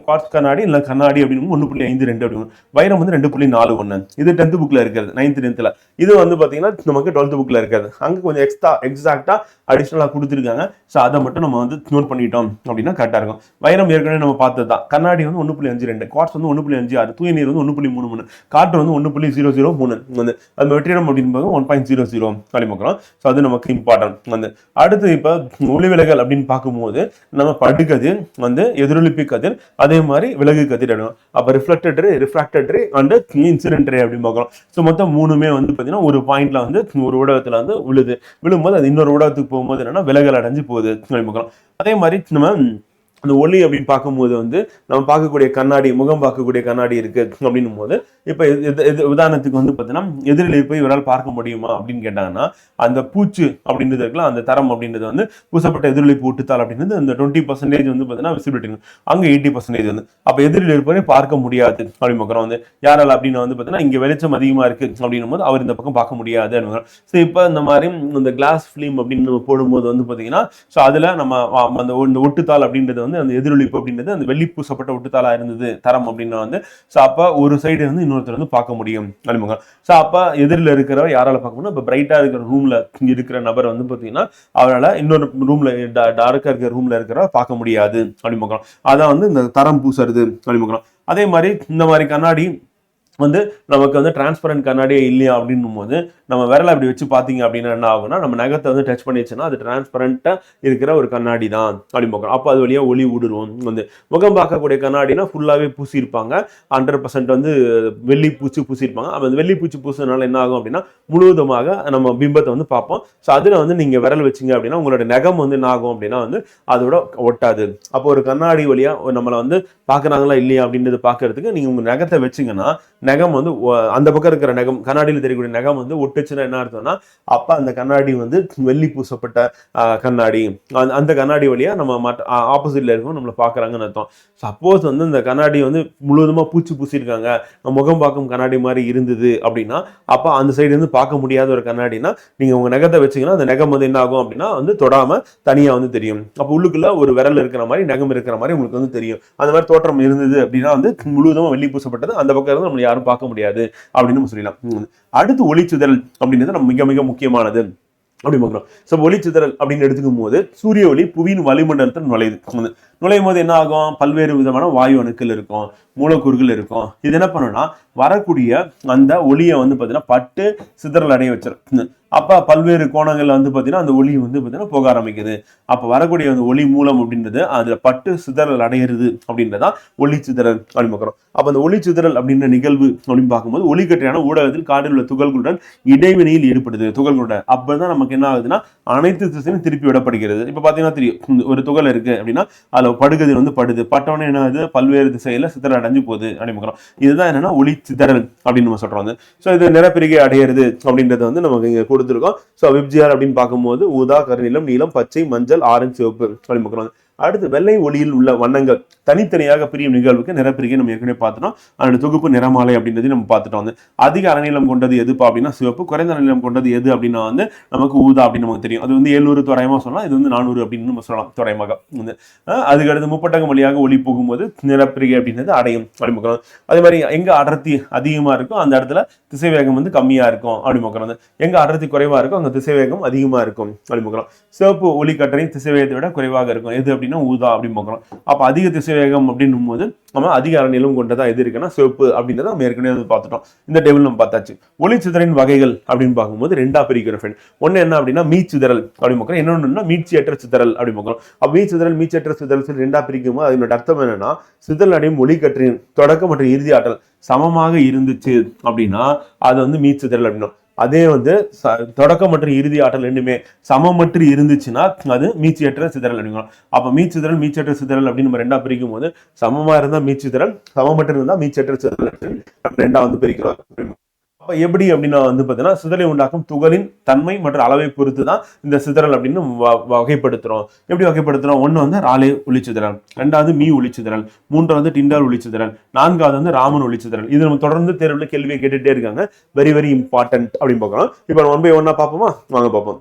Speaker 1: குவார்ட்ஸ் கண்ணாடி இல்ல கண்ணாடி அப்படின்னு 1.52 அப்படின்னு. வைரம் வந்து 2.41. இது 10th புக்ல இருக்கிறது. 9th 10thல இது வந்து பாத்தீங்கன்னா நமக்கு 12th புக்ல இருக்கிறது. அங்க கொஞ்சம் எக்ஸாக்டா அடிஷனலா கொடுத்துருக்காங்க. ஸோ அதை மட்டும் நம்ம வந்து நோட் பண்ணிட்டோம் அப்படின்னா கரெக்டா இருக்கும். வைரம் ஏற்கனவே நம்ம பார்த்தது தான். கண்ணாடி வந்து 1.52, குவார்ட்ஸ் வந்து 1.56, தூய நீர் வந்து 1.33, காற்று வந்து 1.003 வந்து அது வெற்றிடம் அப்படின்னு 1.00 அப்படிங்கிறோம். ஸோ அது நமக்கு இம்பார்ட்டன்ட் வந்து. அடுத்து இப்ப ஒளிவிலகல் அப்படின்னு பார்க்கும்போது நம்ம படுகதிர் வந்து எதிரொலிப்பு கதிர், அதே மாதிரி விலகு கதிர் எடுக்கும். அப்ப reflected ray, refracted ray and incident ray அப்படின்னு பார்க்கலாம். ஸோ மொத்தம் 3மே வந்து பாத்தீங்கன்னா ஒரு பாயிண்ட்ல வந்து ஒரு ஊடகத்துல வந்து விழும்போது அது இன்னொரு ஊடகத்துக்கு போகும்போது என்னன்னா விலகல் அடைஞ்சு போகுது அப்படின்னு பார்க்கலாம். அதே மாதிரி நம்ம அந்த ஒளி அப்படின்னு பார்க்கும்போது வந்து நம்ம பார்க்கக்கூடிய கண்ணாடி, முகம் பார்க்கக்கூடிய கண்ணாடி இருக்கு அப்படின்னும் போது இப்ப உதாரணத்துக்கு வந்து பாத்தீங்கன்னா எதிரில் போய் இவரால் பார்க்க முடியுமா அப்படின்னு கேட்டாங்கன்னா அந்த பூச்சு அப்படின்றது இருக்குல்ல, அந்த தரம் அப்படின்றது வந்து பூசப்பட்ட எதிரொலிப்பு ஒட்டுத்தாள் அப்படின்றது அந்த 20% வந்து பாத்தீங்கன்னா விசிபிலிட்டி, அங்க 80% வந்து. அப்ப எதிரில் இருப்பவரை பார்க்க முடியாது அப்படின்னு பார்க்குறோம் வந்து. யாரால அப்படின்னு வந்து பாத்தீங்கன்னா இங்க வெளிச்சம் அதிகமா இருக்கு அப்படின்னும் போது அவர் இந்த பக்கம் பார்க்க முடியாது அப்படின்னு. ஸோ இப்ப இந்த மாதிரி இந்த கிளாஸ் ஃபிலிம் அப்படின்னு நம்ம போடும்போது வந்து பாத்தீங்கன்னா ஸோ அதுல நம்ம அந்த ஒட்டுத்தாள் அப்படின்றது வந்து அந்த எதிரொலிப்பு அப்படின்றது அந்த வெள்ளி பூசப்பட்ட ஒட்டுத்தாளா இருந்தது தரம் அப்படின்னா வந்து. ஸோ அப்ப ஒரு சைடு வந்து இன்னொருத்தர் வந்து பார்க்க முடியும் அப்படிங்க. ஸோ அப்ப எதிரில் இருக்கிறவர் யாரால பார்க்க முடியும், இப்ப பிரைட்டா இருக்கிற ரூம்ல இருக்கிற நபர் வந்து பாத்தீங்கன்னா அவரால் இன்னொரு ரூம்ல டார்க்கா இருக்கிற ரூம்ல இருக்கிற பார்க்க முடியாது அப்படிங்க. அதான் வந்து இந்த தரம் பூசுறது அப்படிங்க. அதே மாதிரி இந்த மாதிரி கண்ணாடி வந்து நமக்கு வந்து டிரான்ஸ்பரண்ட் கண்ணாடியே இல்லையா அப்படின்னும் போது நம்ம விரலை அப்படி வச்சு பார்த்தீங்க அப்படின்னா என்ன ஆகும்னா நம்ம நகத்தை வந்து டச் பண்ணிச்சுன்னா அது டிரான்ஸ்பரண்டா இருக்கிற ஒரு கண்ணாடி தான் அப்படின்னு பார்க்கணும். அப்போ அது வழியா ஒளி ஊடுருவோம் வந்து. முகம் பார்க்கக்கூடிய கண்ணாடினா ஃபுல்லாவே பூசியிருப்பாங்க, 100% வந்து வெள்ளி பூச்சி பூசியிருப்பாங்க. அப்போ அந்த வெள்ளி பூச்சி பூசுறதுனால என்ன ஆகும் அப்படின்னா முழுவதுமாக நம்ம பிம்பத்தை வந்து பார்ப்போம். ஸோ அதில் வந்து நீங்க விரல் வச்சிங்க அப்படின்னா உங்களோட நகம் வந்து என்ன ஆகும் அப்படின்னா வந்து அதோட ஒட்டாது. அப்போ ஒரு கண்ணாடி வழியா நம்மளை வந்து பார்க்குறாங்களா இல்லையா அப்படின்றது பார்க்கறதுக்கு நீங்க உங்க நகத்தை வச்சிங்கன்னா நகம் வந்து அந்த பக்கம் இருக்கிற நகம், கண்ணாடியில் தெரியக்கூடிய நகம் வந்து ஒட்டுச்சுன்னா என்ன அர்த்தம்னா அப்ப அந்த கண்ணாடி வந்து வெள்ளி பூசப்பட்ட கண்ணாடி, அந்த கண்ணாடி வழியா நம்ம ஆப்போசிட்ல இருக்கோம் நம்மளை பாக்குறாங்கன்னு அர்த்தம். சப்போஸ் வந்து இந்த கண்ணாடி வந்து முழுவதுமா பூச்சி பூசிருக்காங்க, முகம் பார்க்கும் கண்ணாடி மாதிரி இருந்தது அப்படின்னா அப்ப அந்த சைடு வந்து பார்க்க முடியாத ஒரு கண்ணாடினா நீங்க உங்க நகத்தை வச்சீங்கன்னா அந்த நகம் வந்து என்ன ஆகும் அப்படின்னா வந்து தொடாம தனியா வந்து தெரியும். அப்ப உள்ளுக்குள்ள ஒரு விரல் இருக்கிற மாதிரி நகம் இருக்கிற மாதிரி உங்களுக்கு வந்து தெரியும். அந்த மாதிரி தோற்றம் இருந்தது அப்படின்னா வந்து முழுவதுமா வெள்ளி பூசப்பட்டது, அந்த பக்கம் இருந்து நம்ம யாரும் பார்க்க முடியாது அப்படின்னு நம்ம சொல்லலாம். அடுத்து ஒளிச்சுதல் அப்படின்றது நம்ம மிக மிக முக்கியமானது அப்படி பார்க்கிறோம். ஸோ ஒளிச்சிதறல் அப்படின்னு எடுத்துக்கும் போது சூரிய ஒளி புவியின் வளிமண்டலத்தில் நுழையும் போது என்ன ஆகும், பல்வேறு விதமான வாயு அணுக்கள் இருக்கும், மூலக்கூறுகள் இருக்கும். இது என்ன பண்ணுன்னா வரக்கூடிய அந்த ஒளியை வந்து பார்த்தீங்கன்னா பட்டு சிதறல் அடைய வச்சிடும். அப்ப பல்வேறு கோணங்கள்ல வந்து பாத்தீங்கன்னா அந்த ஒளி வந்து பாத்தீங்கன்னா போக ஆரம்பிக்குது. அப்ப வரக்கூடிய அந்த ஒளி மூலம் அப்படின்றது அதுல பட்டு சிதறல் அடையிறது அப்படின்றதான் ஒளி சிதறல் அப்படின்னு பார்க்கிறோம். அப்ப அந்த ஒளி சிதறல் அப்படின்ற நிகழ்வு அப்படின்னு பார்க்கும்போது ஒளிக்கற்றையான ஊடகத்தில் காற்றில் உள்ள துகள்களுடன் இடைவெளியில் ஈடுபடுது. துகள்களுடன் அப்பதான் நமக்கு என்ன ஆகுதுன்னா அனைத்து திசையும் திருப்பி விடப்படுகிறது. இப்ப பாத்தீங்கன்னா தெரியும் ஒரு துகள் இருக்கு அப்படின்னா அதுல படுகதிர் வந்து படுது, பட்டவனே என்ன ஆகுது பல்வேறு திசையில சிதறல் அடைஞ்சு போகுது அப்படின்னு பார்க்கிறோம். இதுதான் என்னன்னா ஒளி சிதறல் அப்படின்னு நம்ம சொல்றோம். ஸோ இது நிறப்பிரிகை அடையிறது அப்படின்றது வந்து நமக்கு இங்க கொடுத்துருக்கோம். ஸோ விப்ஜிஆர் அப்படின்னு பார்க்கும்போது ஊதா, கருநீலம், நீலம், பச்சை, மஞ்சள், ஆரஞ்சு, சிவப்பு அப்படின்னு பார்க்குறோம். அடுத்து வெள்ளை ஒளியில் உள்ள வண்ணங்கள் தனித்தனியாக பிரியும் நிகழ்வுக்கு நிறப்பிரிகை நம்ம ஏற்கனவே பார்த்துட்டோம். அதோட தொகுப்பு நிறமாலை அப்படின்றது நம்ம பார்த்துட்டோம். வந்து அதிக அலைநீளம் கொண்டது எதுப்பா அப்படின்னா சிவப்பு, குறைந்த அலைநீளம் கொண்டது எது அப்படின்னா வந்து நமக்கு ஊதா அப்படின்னு நமக்கு தெரியும். அது வந்து 700 தோராயமா சொல்லலாம், இது வந்து 400 அப்படின்னு நம்ம சொல்லலாம் தோராயமாக. அதுக்கு அடுத்து முப்பட்டகம் வழியாக ஒளி போகும்போது நிறப்பிரிகை அப்படின்றது அடையும் அப்படிமுக்கிறோம். அதே மாதிரி எங்க அடர்த்தி அதிகமா இருக்கும் அந்த இடத்துல திசைவேகம் வந்து கம்மியா இருக்கும் அப்படிமுக்கிறோம். எங்க அடர்த்தி குறைவா இருக்கும் அங்க திசைவேகம் அதிகமா இருக்கும் அப்படிமுக்கிறோம். சிவப்பு ஒளிக்கற்றை திசைவேகத்தை விட குறைவாக இருக்கும் எது அப்படின்னா ஊதா அப்படின்னு பார்க்கிறோம். அப்ப அதிக திசைவேகம் அப்படின்னும் போது நம்ம அதிக அலைநீளம் கொண்டதா எது இருக்குன்னா சிவப்பு அப்படின்றத நம்ம ஏற்கனவே பார்த்துட்டோம். இந்த டேபிள் நம்ம பார்த்தாச்சு. ஒளிச்சிதறின் வகைகள் அப்படின்னு பார்க்கும்போது ரெண்டா பிரிக்கிறோம். ஒன்னு என்ன அப்படின்னா மீச்சிதறல் அப்படி பார்க்கிறோம், இன்னொன்னு மீட்சியற்ற சிதறல் அப்படி பார்க்கிறோம். அப்ப மீச்சிதறல் மீச்சற்ற சிதறல் சொல்லி ரெண்டா பிரிக்கும் போது அதனோட அர்த்தம் என்னன்னா சிதறல் அடையும் ஒளிக்கற்றின் தொடக்கம் மற்றும் இறுதி ஆற்றல் சமமாக இருந்துச்சு அப்படின்னா அது வந்து மீச்சிதறல் அப்படின்னா, அதே வந்து தொடக்கம் மற்றும் இறுதி ஆற்றல் ரெண்டுமே சமமற்று இருந்துச்சுன்னா அது மீச்சியற்ற சிதறல் அப்படிங்கிறோம். அப்ப மீச்சிதறல் மீச்சற்ற சிதறல் அப்படின்னு நம்ம ரெண்டா பிரிக்கும் போது சமமா இருந்தா மீச்சிதறல், சமமற்று இருந்தா மீச்சற்ற சிதறல் ரெண்டா வந்து பிரிக்கிறோம். அப்ப எப்படி அப்படின்னா வந்து பாத்தீங்கன்னா சிதறலை உண்டாக்கும் துகளின் தன்மை மற்றும் அளவை பொறுத்து தான் இந்த சிதறல் அப்படின்னு வகைப்படுத்துறோம். எப்படி வகைப்படுத்துறோம்? ஒண்ணு வந்து ராலே ஒளிச்சிதறல், ரெண்டாவது மீ ஒளிச்சிதறல், மூன்றாவது டிண்டால் ஒளிச்சிதறல், நான்காவது வந்து ராமன் ஒளிச்சிதறல். இது நம்ம தொடர்ந்து தேர்வுல கேள்வியை கேட்டுட்டே இருக்காங்க. வெரி வெரி இம்பார்ட்டன்ட் அப்படின்னு பார்க்கலாம். இப்ப ஒன் பை ஒன்னா பார்ப்போமா? வாங்க பார்ப்போம்.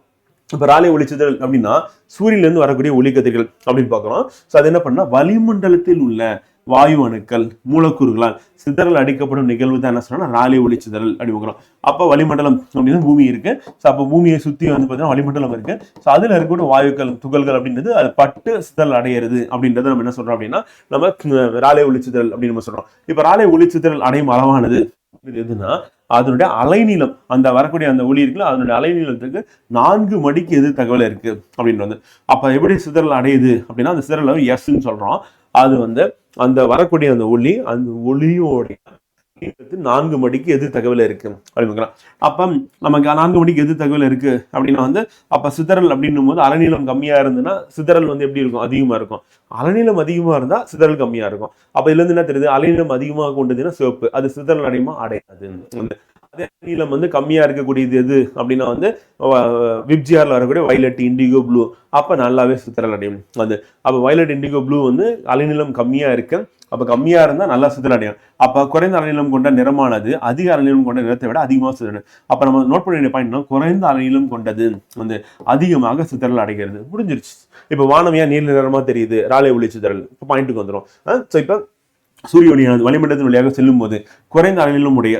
Speaker 1: இப்ப ராலே ஒளிச்சிதறல் அப்படின்னா சூரியன்ல இருந்து வரக்கூடிய ஒளிக்கதிர்கள் அப்படின்னு பார்க்கிறோம். சோ அது என்ன பண்ணா வளிமண்டலத்தில் உள்ள வாயு அணுக்கள் மூலக்கூறுகளால் சிதறல் அடிக்கப்படும் நிகழ்வு தான் என்ன சொன்னா ராலே ஒளிச்சிதறல் அப்படி பார்க்கிறோம். அப்ப வளிமண்டலம் அப்படின்னு பூமி இருக்கு. ஸோ அப்போ பூமியை சுத்தி வந்து பார்த்தீங்கன்னா வளிமண்டலம் இருக்கு. ஸோ அதுல இருக்கக்கூடிய வாயுக்கள் துகள்கள் அப்படின்றது அது பட்டு சிதறல் அடையிறது அப்படின்றத நம்ம என்ன சொல்றோம் அப்படின்னா நம்ம ராலே ஒளிச்சிதறல் அப்படின்னு நம்ம சொல்றோம். இப்ப ராலே ஒளிச்சிதறல் அடையும் அளவானது எதுனா அதனுடைய அலைநீளம், அந்த வரக்கூடிய அந்த ஒளி இருக்குல்ல அதனுடைய அலைநீளத்துக்கு 4 மடிக்கு எது தகவல் இருக்கு அப்படின்னு வந்து. அப்ப எப்படி சிதறல் அடையுது அப்படின்னா அந்த சிதறல் எஸ்ன்னு சொல்றோம். அது வந்து அந்த வரக்கூடிய அந்த ஒளி அந்த ஒளியோடைய 4 மடிக்கு எது தகவல் இருக்கு அப்படிங்கிறோம். அப்ப நமக்கு 4 மடிக்கு எது தகவல் இருக்கு அப்படின்னா வந்து அப்ப சிதறல் அப்படின்னும் போது அலைநீளம் கம்மியா இருந்ததுன்னா சிதறல் வந்து எப்படி இருக்கும்? அதிகமா இருக்கும். அலைநீளம் அதிகமா இருந்தா சிதறல் கம்மியா இருக்கும். அப்ப இதுல இருந்து என்ன தெரியுது? அலைநீளம் அதிகமாக கொண்டதுன்னா சிவப்பு, அது சிதறல் அடையுமா? அடையாது. அதே நீளம் வந்து கம்மியா இருக்கக்கூடியது எது அப்படின்னா வந்து விப்ஜிஆர்ல வரக்கூடிய வயலட், இண்டிகோ, ப்ளூ. அப்ப நல்லாவே சிதறல் அடையும். அது அப்ப வயலட், இண்டிகோ, ப்ளூ வந்து அலைநீளம் கம்மியா இருக்கு. அப்ப கம்மியா இருந்தா நல்லா சிதறல் அடையும். அப்ப குறைந்த அலைநீளம் கொண்ட நிறமானது அதிக அலைநீளம் கொண்ட நிறத்தை விட அதிகமாக சிதறல். அப்ப நம்ம நோட் பண்ண வேண்டிய பாயிண்ட்னா குறைந்த அலைநீளம் கொண்டது வந்து அதிகமாக சிதறல் அடைகிறது. முடிஞ்சிருச்சு. இப்ப வானம் ஏன் நீல நிறமா தெரியுது? ராலே ஒளிச்சிதறல். இப்ப பாயிண்ட்டுக்கு வந்துடும். ஸோ இப்ப சூரிய ஒளியானது வளிமண்டலத்தின் வழியாக செல்லும் போது குறைந்த அலைநீளம் உடைய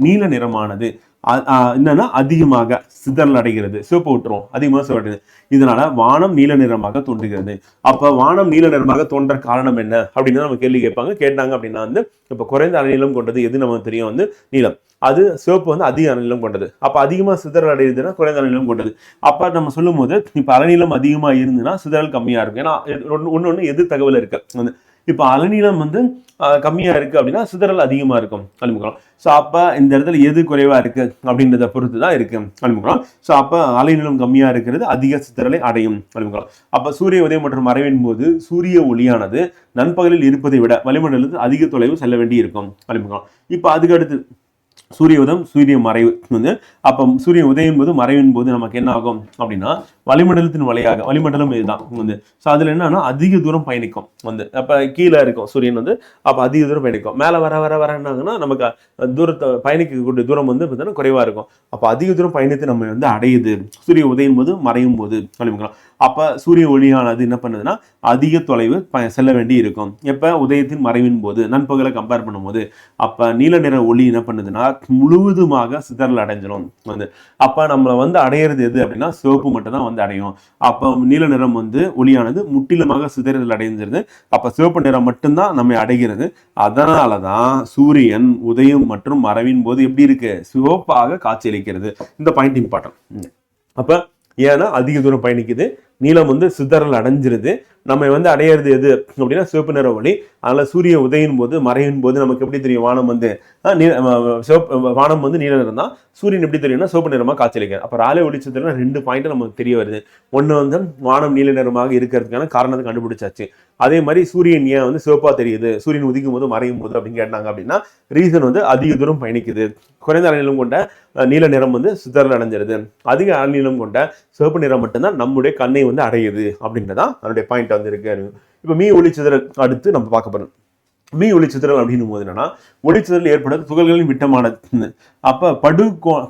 Speaker 1: நீல நிறமானது என்னன்னா அதிகமாக சிதறல் அடைகிறது. சிவப்பு விட்டுரும், அதிகமாக சிவப்படுது. இதனால வானம் நீல நிறமாக தோன்றுகிறது. அப்ப வானம் நீல நிறமாக தோன்ற காரணம் என்ன அப்படின்னு நம்ம கேள்வி கேட்டாங்க அப்படின்னா வந்து இப்ப குறைந்த அலைநீளம் கொண்டது எது நமக்கு தெரியும்? வந்து நீலம். அது சிவப்பு வந்து அதிக அலைநீளம் கொண்டது. அப்ப அதிகமா சிதறல் அடையுதுன்னா குறைந்த அலைநீளம் கொண்டது. அப்ப நம்ம சொல்லும் போது இப்ப அலைநீளம் அதிகமா இருந்துன்னா சிதறல் கம்மியா இருக்கும். ஏன்னா ஒன்னு எது தகவல் இருக்கு. இப்ப அலைநீளம் வந்து கம்மியா இருக்கு அப்படின்னா சிதறல் அதிகமா இருக்கும் அனுப்புகிறோம். ஸோ அப்ப இந்த இடத்துல எது குறைவா இருக்கு அப்படின்றத பொறுத்து தான் இருக்கு அனுப்புகிறோம். ஸோ அப்ப அலைநீளம் கம்மியா இருக்கிறது அதிக சிதறலை அடையும் அனுப்புகிறோம். அப்ப சூரிய உதயம் மற்றும் மறைவின் போது சூரிய ஒளியானது நண்பகலில் இருப்பதை விட வளிமண்டலத்தில் அதிக தொலைவு செல்ல வேண்டி இருக்கும் அனுப்புகிறோம். இப்ப அதுக்கு அடுத்து சூரிய உதயம் சூரிய மறைவு வந்து அப்ப சூரிய உதயம் போது மறைவின் போது நமக்கு என்ன ஆகும் அப்படின்னா வளிமண்டலத்தின் வழியாக வளிமண்டலம் இதுதான் வந்து. ஸோ அதுல என்னன்னா அதிக தூரம் பயணிக்கும் வந்து. அப்ப கீழே இருக்கும் சூரியன் வந்து அப்ப அதிக தூரம் பயணிக்கும். மேல வர வர வர என்னாங்கன்னா நமக்கு தூரத்தை பயணிக்கக்கூடிய தூரம் வந்து பார்த்தீங்கன்னா குறைவா இருக்கும். அப்ப அதிக தூரம் பயணித்து நம்ம வந்து அடையுது சூரிய உதயம் போது மறையும் போது அப்படிங்களா. அப்ப சூரிய ஒளியானது என்ன பண்ணுதுன்னா அதிக தொலைவு செல்ல வேண்டி இருக்கும். எப்ப உதயத்தின் மறைவின் போது நண்பகலை கம்பேர் பண்ணும்போது அப்ப நீல நிற ஒளி என்ன பண்ணுதுன்னா முழுவதுமாக சிதறல் அடைஞ்சிடும் வந்து. அப்ப நம்மளை வந்து அடையிறது எது அப்படின்னா சிவப்பு மட்டும் தான் வந்து அடையும். அப்ப நீல நிறம் வந்து ஒளியானது முற்றிலுமாக சிதறல் அடைஞ்சிருது. அப்ப சிவப்பு நிறம் மட்டும்தான் நம்ம அடைகிறது. அதனாலதான் சூரியன் உதயம் மற்றும் மறைவின் போது எப்படி இருக்கு? சிவப்பாக காட்சியளிக்கிறது. இந்த பாயிண்ட் இம்பார்ட்டன்ட். அப்ப ஏன்னா அதிக தூரம் பயணிக்குது, நீளம் வந்து சிதறல் அடைஞ்சிருது. நம்ம வந்து அடையிறது எது அப்படின்னா சிவப்பு நிற ஒளி. அதனால சூரிய உதயின் போது மறைவின் போது நமக்கு எப்படி தெரியும்? வானம் வந்து வானம் வந்து நீல நிறம் தான். சூரியன் எப்படி தெரியும்னா சிவப்பு நிறமா காட்சியளிக்கிறது. அப்ப ராலே ஒளிச்சதுல 2 பாயிண்ட் நமக்கு தெரிய வருது. ஒண்ணு வந்து வானம் நீல நிறமாக இருக்கிறதுக்கான காரணத்தை கண்டுபிடிச்சாச்சு. அதே மாதிரி சூரியன் ஏன் வந்து சிவப்பா தெரியுது சூரியன் உதிக்கும் போது மறையும் போது அப்படின்னு கேட்டாங்க அப்படின்னா ரீசன் வந்து அதிக தூரம் பயணிக்குது. குறைந்த அலைநீளம் கொண்ட நீல நிறம் வந்து சிதறல் அடைஞ்சிருது. அதிக அலைநீளம் கொண்ட சிவப்பு நிறம் மட்டும்தான் நம்முடைய கண்ணை வந்து அடையுது அப்படின்றதான் அதனுடைய பாயிண்ட் வந்து இருக்கு. இப்போ மீ ஒளிச்சிதறல் அடுத்து நம்ம பார்க்க போறோம். மீ ஒளிச்சிதறல் அப்படின்னும் போது என்னன்னா, ஒளிச்சிதறல் ஏற்படுறது துகள்களின் விட்டமானது. அப்ப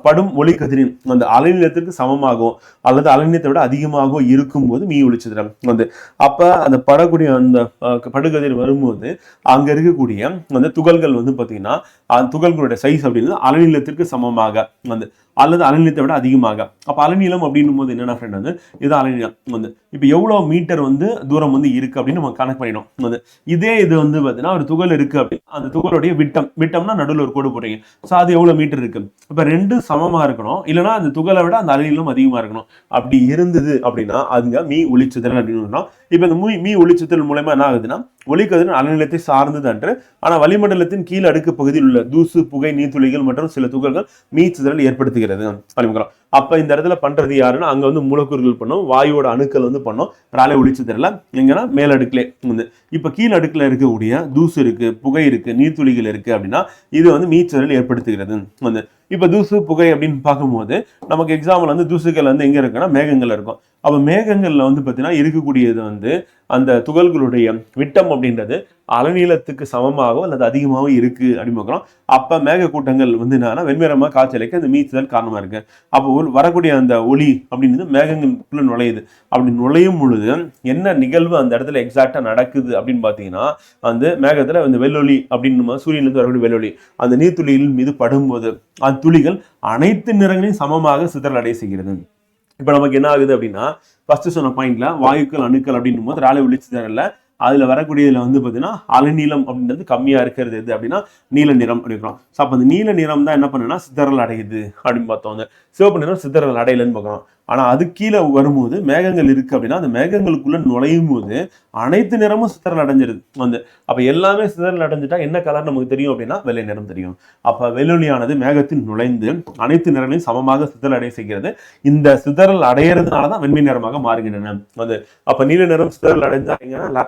Speaker 1: படும் ஒளி கதிரின் அந்த அலைநீளத்திற்கு சமமாகவும் அல்லது அலைநீளத்தை விட அதிகமாகவும் இருக்கும்போது மீ ஒளிச்சிதறல் வந்து, அப்ப அந்த படக்கூடிய அந்த படுகதிர் வரும்போது அங்க இருக்கக்கூடிய அந்த துகள்கள் வந்து பாத்தீங்கன்னா அந்த துகள்களுடைய சைஸ் அப்படின்றது அலைநீளத்திற்கு சமமாக வந்து அல்லது அலைநீளத்தை விட அதிகமாக. அப்ப அலைநீளம் அப்படின்னும் போது என்னன்னா ஃப்ரெண்ட் வந்து இது அலைநீளம் வந்து இப்ப எவ்வளவு மீட்டர் வந்து தூரம் வந்து இருக்கு அப்படின்னு நம்ம கணக்கு பண்ணிடும் வந்து. இதே இது வந்து பாத்தீங்கன்னா ஒரு துகள் இருக்கு அப்படின்னு அந்த துகளுடைய விட்டம்னா நடுவில் ஒரு கோடு போடுறீங்க. ஸோ அது எவ்வளவு மீட்டர் இருக்கு. இப்ப ரெண்டும் சமமா இருக்கணும், இல்லைன்னா அந்த துகளை விட அந்த அலைநீளம் அதிகமா இருக்கணும். அப்படி இருந்தது அப்படின்னா அதுங்க மீ ஒளிச்சிதறல் அப்படின்னு. இப்ப இந்த மீ ஒளிச்சிதறல் மூலமா என்ன ஆகுதுன்னா, ஒளிக்கதிரின் அலைநீளத்தை சார்ந்தது அன்று, ஆனா வளிமண்டலத்தின் கீழ் அடுக்கு பகுதியில் உள்ள தூசு, புகை, நீர்த்துளிகள் மற்றும் சில துகள்கள் மீ சிதறல் ஏற்படுத்துகிறது அப்படிங்கிறோம். அப்ப இந்த இடத்துல பண்றது யாருன்னா, அங்க வந்து மூலக்கூறுகள் பண்ணும், வாயுவோட அணுக்கள் வந்து பண்ணும் ராலே ஒளிச்சிதறல எங்கன்னா மேலடுக்குலே வந்து. இப்ப கீழ் அடுக்குல இருக்கக்கூடிய தூசு இருக்கு, புகை இருக்கு, நீர்த்துளிகள் இருக்கு அப்படின்னா இது வந்து மீச்சிதறல் ஏற்படுத்துகிறது வந்து. இப்ப தூசு, புகை அப்படின்னு பார்க்கும்போது நமக்கு எக்ஸாம்பிள் வந்து தூசுகள் வந்து எங்க இருக்குன்னா மேகங்கள் இருக்கும். அப்ப மேகங்கள்ல வந்து பாத்தீங்கன்னா இருக்கக்கூடியது வந்து அந்த துகள்களுடைய விட்டம் அப்படின்றது அலைநீளத்துக்கு சமமாகவும் அல்லது அதிகமாகவும் இருக்கு அப்படின்னு பார்க்கிறோம். அப்ப மேக கூட்டங்கள் வந்து என்னன்னா வெண்மையரமா காய்ச்சலுக்கு அந்த மீச்சிதல் காரணமா இருக்கு. அப்போ வரக்கூடிய அந்த ஒளி அப்படின்றது மேகங்களுக்குள்ள நுழையுது. அப்படி நுழையும் பொழுது என்ன நிகழ்வு அந்த இடத்துல எக்ஸாக்டா நடக்குது அப்படின்னு பாத்தீங்கன்னா, அந்த மேகத்துல அந்த வெள்ளொளி அப்படின்னு சூரியனிலிருந்து வரக்கூடிய வெள்ளொளி அந்த நீர்த்துளியின் மீது படும்போது அந்த துளிகள் அனைத்து நிறங்களையும் சமமாக சிதறல் அடைய செய்கிறது. இப்ப நமக்கு என்ன ஆகுது அப்படின்னா, ஃபர்ஸ்ட் சொன்ன பாயிண்ட்ல வாயுக்கள், அணுக்கள் அப்படின்னும் போது ராலே ஒளிச்சிதறல்ல அதுல வரக்கூடியதுல வந்து பாத்தீங்கன்னா அலைநீளம் அப்படின்றது கம்மியா இருக்கிறது எது அப்படின்னா நீல நிறம் அப்படிங்கிறோம். ஸோ அப்ப அந்த நீல நிறம் தான் என்ன பண்ணுன்னா சிதறல் அடையுது அப்படின்னு பார்த்தோம். அந்த சிவப்பு நிறம் சிதறல் அடையலன்னு பார்க்கணும். ஆனா அது கீழே வரும்போது மேகங்கள் இருக்கு அப்படின்னா அந்த மேகங்களுக்குள்ள நுழையும் போது அனைத்து நிறமும் சிதறல் அடைஞ்சிருது வந்து. அப்ப எல்லாமே சிதறல் அடைஞ்சிட்டா என்ன கலர் நமக்கு தெரியும் அப்படின்னா வெள்ளை நிறம் தெரியும். அப்ப வெள்ளொளியானது மேகத்தில் நுழைந்து அனைத்து நிறங்களையும் சமமாக சிதறல் அடைய செய்கிறது. இந்த சிதறல் அடையிறதுனாலதான் வெண்மை நிறமாக மாறுகின்றன வந்து. அப்ப நீல நிறம் சிதறல் அடைஞ்சாங்கன்னா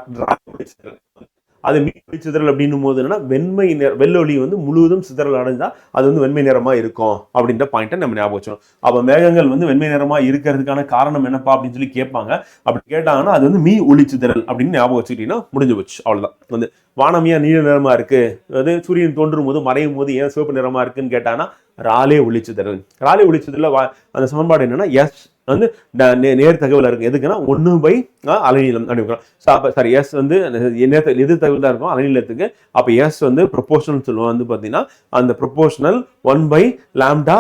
Speaker 1: அது மீ ஒளிச்சிதறல் அப்படின்னும் போது என்னன்னா வெண்மை வெள்ளொளி வந்து முழுவதும் சிதறல் அடைஞ்சா அது வந்து வெண்மை நிறமா இருக்கும் அப்படின்ற பாயிண்ட்டை நம்ம ஞாபகம் வச்சோம். அப்ப மேகங்கள் வந்து வெண்மை நிறமா இருக்கிறதுக்கான காரணம் என்னப்பா அப்படின்னு சொல்லி கேட்பாங்க. அப்படி கேட்டாங்கன்னா அது வந்து மீ ஒளிச்சிதறல் அப்படின்னு ஞாபகம் வச்சுக்கிட்டீங்கன்னா முடிஞ்சு போச்சு, அவ்வளவுதான் வந்து. வானமியா நீல நிறமா இருக்கு, அது சூரியன் தோன்றும் போது மறையும் போது ஏன் சிவப்பு நிறமா இருக்குன்னு கேட்டாங்கன்னா ராலே ஒளிச்சிதறல். ராலே ஒளிச்சிதறல் அந்த சமன்பாடு என்னன்னா எஸ் வந்து நேர் தகவல் இருக்கு. எதுக்குன்னா 1/, அலைநீளம் அப்படின்னு. சாரி எஸ் வந்து எதிர் தகவல் தான் இருக்கும் அலைநீளத்துக்கு. அப்ப எஸ் வந்து ப்ரொபோஷனல் சொல்லுவோம் வந்து பாத்தீங்கன்னா அந்த ப்ரொபோஷனல் 1/λ⁴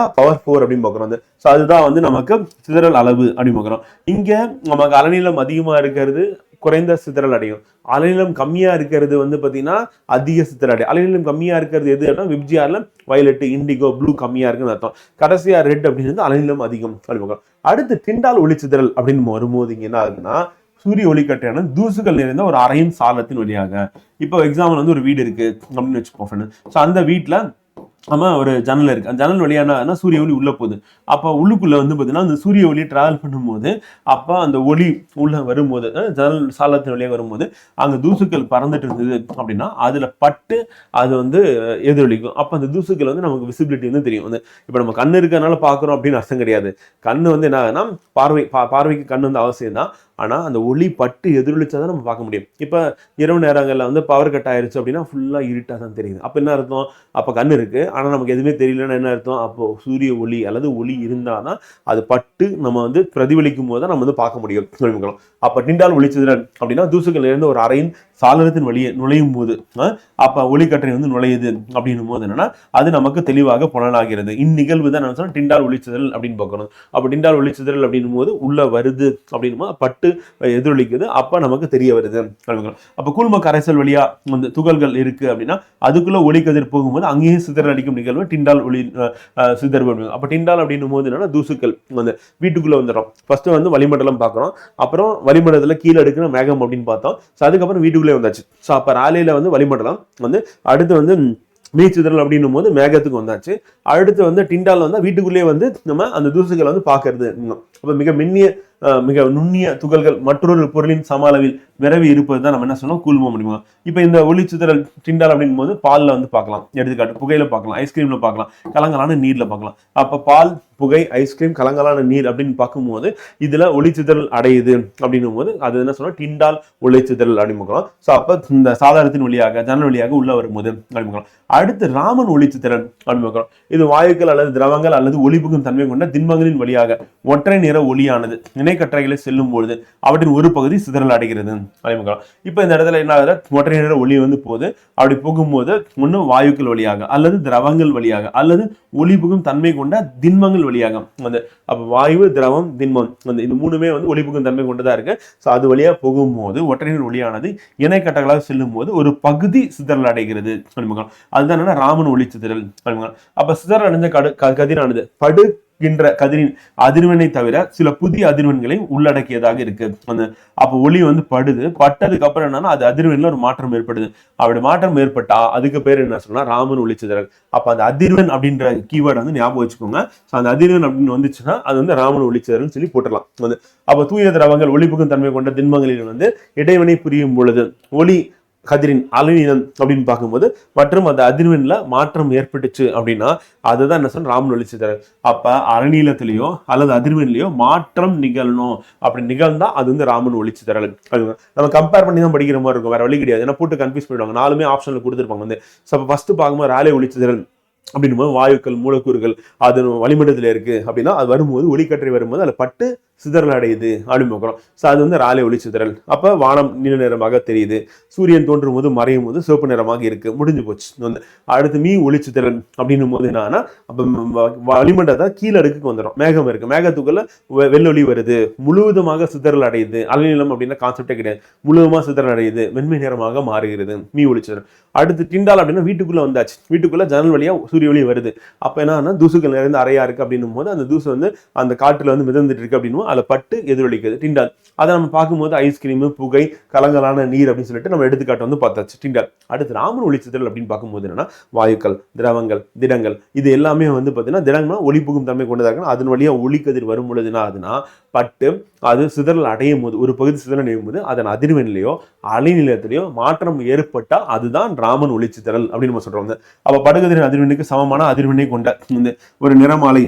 Speaker 1: அப்படின்னு பாக்குறோம். ஸோ அதுதான் வந்து நமக்கு சிதறல் அளவு அப்படின்னு பாக்குறோம். இங்க நமக்கு அலைநீளம் அதிகமா இருக்கிறது குறைந்த சிதறல் அடையும், அலைநீளம் கம்மியா இருக்கிறது வந்து பாத்தீங்கன்னா அதிக சிதறல் அடையும். அலைநீளம் கம்மியா இருக்கிறது எது அப்படின்னா விப்ஜிஆர்ல வயலட், இண்டிகோ, ப்ளூ கம்மியா இருக்குன்னு அர்த்தம். கடைசியா ரெட் அப்படின்றது அலைநீளம் அதிகம் அப்படின்னு. அடுத்து டிண்டால் ஒளிச்சிதறல் அப்படின்னு வரும்போது இங்க என்ன ஆகுதுன்னா, சூரிய ஒளிக்கற்றையான தூசுகள் நிறைந்த ஒரு அறையின் சாளத்தின் வழியாக. இப்போ எக்ஸாம்பிள் வந்து ஒரு வீடு இருக்கு அப்படின்னு வச்சுப்போம். ஸோ அந்த வீட்டுல நம்ம ஒரு ஜன்னல் இருக்கு, அந்த ஜன்னல் வழியான சூரிய ஒளி உள்ள போகுது. அப்ப உள்ளுக்குள்ள வந்து பாத்தீங்கன்னா அந்த சூரிய ஒளி டிராவல் பண்ணும்போது அப்ப அந்த ஒளி உள்ள வரும்போது ஜன்னல் சாளத்தின் வழியாக வரும்போது அங்க தூசுக்கள் பறந்துட்டு இருந்தது அப்படின்னா அதுல பட்டு அது வந்து எதிரொலிக்கும். அப்ப அந்த தூசுக்கள் வந்து நமக்கு விசிபிலிட்டி வந்து தெரியும். வந்து இப்ப நம்ம கண்ணு இருக்கிறதுனால பாக்குறோம் அப்படின்னு அர்த்தம் கிடையாது. கண்ணு வந்து என்ன ஆகுதுன்னா பார்வைக்கு கண்ணு வந்து அவசியம் தான். ஆனா அந்த ஒளி பட்டு எதிரொலிச்சாதான் நம்ம பார்க்க முடியும். இப்ப இரவு நேரங்கள்ல வந்து பவர் கட் ஆயிருச்சு அப்படின்னா ஃபுல்லா இருட்டா தான் தெரியுது. அப்ப என்ன அர்த்தம், அப்ப கண்ணு இருக்கு ஆனா நமக்கு எதுவுமே தெரியலன்னா என்ன அர்த்தம், அப்போ சூரிய ஒளி அல்லது ஒளி இருந்தாதான் அது பட்டு நம்ம வந்து பிரதிபலிக்கும் போது தான் நம்ம வந்து பார்க்க முடியும். அப்ப டிண்டால் ஒளிச்சிதறல் அப்படின்னா தூசுகள் இருந்து ஒரு அறையின் சாளரத்தின் வழியே நுழையும் போது அப்ப ஒளிக்கற்றை வந்து நுழையுது அப்படின்னும் போது என்னன்னா அது நமக்கு தெளிவாக புலனாகிறது. இந்நிகழ்வு தான் நான் சொன்னேன் டிண்டால் ஒளிச்சிதறல் அப்படின்னு பார்க்கணும். அப்ப டிண்டால் ஒளிச்சிதறல் அப்படின்னும் போது உள்ள வருது அப்படின்னும் போது பட்டு எதிரொலிக்குது, அப்ப நமக்கு தெரிய வருது. அப்ப கூழ்ம கரைசல் வழியா வந்து துகள்கள் இருக்கு அப்படின்னா அதுக்குள்ள ஒளிக்கதிர் போகும்போது அங்கேயும் சிதறல் அடிக்கும் நிகழ்வு டிண்டால் ஒளி சிதறல். அப்ப டிண்டால் அப்படின்னும் போது என்னன்னா தூசுக்கள் வந்து வீட்டுக்குள்ள வந்துடும். ஃபர்ஸ்ட் வந்து வளிமண்டலம் பார்க்கிறோம், அப்புறம் வளிமண்டலத்துல கீழே எடுக்கிற மேகம் அப்படின்னு பார்த்தோம். அதுக்கப்புறம் வீட்டுக்குள்ளே வந்தாச்சு. ஸோ அப்ப ராலேல வந்து வளிமண்டலம் வந்து அடுத்து வந்து மீச்சிதறல் அப்படின்னும் போது மேகத்துக்கு வந்தாச்சு. அடுத்து வந்து டிண்டால் வந்தா வீட்டுக்குள்ளேயே வந்து நம்ம அந்த தூசுகளை வந்து பார்க்கறது. அப்ப மிக மென்னிய மிக நுண்ணிய துகள்கள் மற்றொரு பொருளின் சம அளவில் விரவி இருப்பது தான் நம்ம என்ன சொன்னோம், கூழ்மம் அப்படிமா. இப்போ இந்த ஒளிச்சிதறல் டிண்டால் அப்படின் போது பால்ல வந்து பார்க்கலாம், எடுத்துக்காட்டு புகையில பார்க்கலாம், ஐஸ்கிரீம்ல பார்க்கலாம், கலங்கலான நீர்ல பார்க்கலாம். அப்ப பால், புகை, ஐஸ்கிரீம், கலங்கலான நீர் அப்படின்னு பார்க்கும்போது இதுல ஒளிச்சிதறல் அடையுது அப்படின்னும் போது அது என்ன சொன்னா டிண்டால் ஒளிச்சிதறல் அப்படின்னு. ஸோ அப்ப இந்த சாதாரணத்தின் வழியாக ஜன்னல் வழியாக உள்ள வரும்போது அப்படின்னு. அடுத்து ராமன் ஒளிச்சிதறல் அப்படின்னு. இது வாயுக்கள் அல்லது திரவங்கள் அல்லது ஒளிபுகும் தன்மை கொண்ட திண்மங்களின் வழியாக ஒற்றை நிற ஒளியானது இணைக்கற்றைகளை செல்லும் பொழுது அவற்றின் ஒரு பகுதி சிதறல் அடைகிறது அப்படின்னு. இப்ப இந்த இடத்துல என்ன ஆகுது, ஒற்றை நிற ஒளி வந்து போகுது. அப்படி போகும்போது ஒண்ணு வாயுக்கள் வழியாக அல்லது திரவங்கள் வழியாக அல்லது ஒளிபுகும் தன்மை கொண்ட திண்மங்கள் வழியாக வந்து, அப்ப வாயு, திரவம், திண்மம் வந்து இந்த மூணுமே வந்து ஒளிபுகும் தன்மை கொண்டதா இருக்கு. ஸோ அது வழியா போகும்போது ஒற்றைநிற ஒளியானது இணைக்கட்டங்களாக செல்லும் போது ஒரு பகுதி சிதறல் அடைகிறது. அதுதான் ராமன் ஒளிச்சிதறல். அப்ப சிதறல் அடைஞ்ச கதிரானது படுகின்ற கதிரின் அதிர்வெண்ணை தவிர சில புதிய அதிர்வெண்களை உள்ளடக்கியதாக இருக்கு. அப்ப ஒளி வந்து பட்டதுக்கு அப்புறம் என்னன்னா அது அதிர்வெண்ல ஒரு மாற்றம் ஏற்படுது. அப்படி மாற்றம் ஏற்பட்டா அதுக்கு பேர் என்ன சொன்னா ராமன் ஒளிச்சிதறல். அப்ப அந்த அதிர்வெண் அப்படின்ற கீவேர்டு வந்து ஞாபகம் வச்சுக்கோங்க. அந்த அதிர்வெண் அப்படின்னு வந்துச்சுன்னா அது வந்து ராமன் ஒளிச்சிதறல் சொல்லி போட்டுடலாம். அப்ப தூய திரவங்கள் ஒளிபுகும் தன்மை கொண்ட திண்மங்களில் வந்து இடைவினை புரியும் பொழுது ஒளி கதிரின் அலைநீளம் அப்படின்னு பார்க்கும்போது மற்றும் அந்த அதிர்வெண்ல மாற்றம் ஏற்பட்டுச்சு அப்படின்னா அதுதான் என்ன சொன்ன ராமன் ஒளிச்சிதறல். அப்ப அலைநீளத்திலேயோ அல்லது அதிர்வெண்லயோ மாற்றம் நிகழணும். அப்படி நிகழ்ந்தா அது வந்து ராமன் ஒளிச்சிதறல். நம்ம கம்பேர் பண்ணி தான் படிக்கிற மாதிரி இருக்கும், வேற வழி கிடையாது. ஏன்னா போட்டு கன்ஃபியூஸ் பண்ணிடுவாங்க, 4மே ஆப்ஷன்ல கொடுத்துருப்பாங்க வந்து. ஃபர்ஸ்ட் பார்க்கும்போது ராலே ஒளிச்சிதறல் அப்படின்னும் வாயுக்கள், மூலக்கூறுகள் அது வளிமண்டலத்தில் இருக்கு அப்படின்னா அது வரும்போது ஒளிக்கற்றை வரும்போது அதில் பட்டு சிதறல் அடையுது அப்படின்னு பார்க்குறோம். ஸோ அது வந்து ராலே ஒளிச்சிதறல். அப்போ வானம் நீல நிறமாக தெரியுது, சூரியன் தோன்றும் போது மறையும் போது சிவப்பு நிறமாக இருக்கு, முடிஞ்சு போச்சு. அடுத்து மீ ஒளிச்சிதறல் அப்படின்னும் போது என்னன்னா அப்போ வளிமண்டலத்தை கீழே அடுக்குக்கு வந்துடும். மேகம் இருக்கு, மேகத்துக்குள்ள வெள்ளொளி வருது, முழுவதுமாக சிதறல் அடையுது. அலைநீளம் அப்படின்னா கான்செப்டே கிடையாது, முழுவதுமாக சிதறல் அடையுது, வெண்மை நிறமாக மாறுகிறது, மீ ஒளிச்சிதறல். அடுத்து டிண்டால் அப்படின்னா வீட்டுக்குள்ள வந்தாச்சு, வீட்டுக்குள்ள ஜன்னல் வழியா சூரிய ஒளி வருது. அப்ப என்னன்னா தூசுகள் நிறைந்த அறையா இருக்கு அப்படின்னும் போது அந்த தூசு வந்து அந்த காற்றுல வந்து மிதந்துட்டு இருக்கு அப்படின்னு அதில் பட்டு எதிரொலிக்குது டிண்டால். அதை நம்ம பார்க்கும்போது ஐஸ்கிரீம், புகை, கலங்கலான நீர் அப்படின்னு சொல்லிட்டு நம்ம எடுத்துக்காட்டு வந்து பார்த்தாச்சு டிண்டால். அடுத்து ராமன் ஒளிச்சிதறல் அப்படின்னு பார்க்கும்போது என்னன்னா வாயுக்கள், திரவங்கள், திடங்கள் இது எல்லாமே வந்து பார்த்தீங்கன்னா திடங்கள்னா ஒளிபுகும் தன்மை கொண்டதாக இருக்குன்னா அதன் வழியா ஒளிக்கதிர் வரும் பொழுதுனா அதுனா பட்டு அது சிதறல் அடையும் போது ஒரு பகுதி சிதறல் அடையும் போது அதன் அதிர்வெண்லையோ அலைநிலையத்திலேயோ மாற்றம் ஏற்பட்டா அதுதான் ராமன் ஒளிச்சிதறல் அப்படின்னு நம்ம சொல்றோம். அப்ப படுகதிரின் அதிர்வெண்ணுக்கு சமமான அதிர்வெண்ணை கொண்ட ஒரு நிறமாலை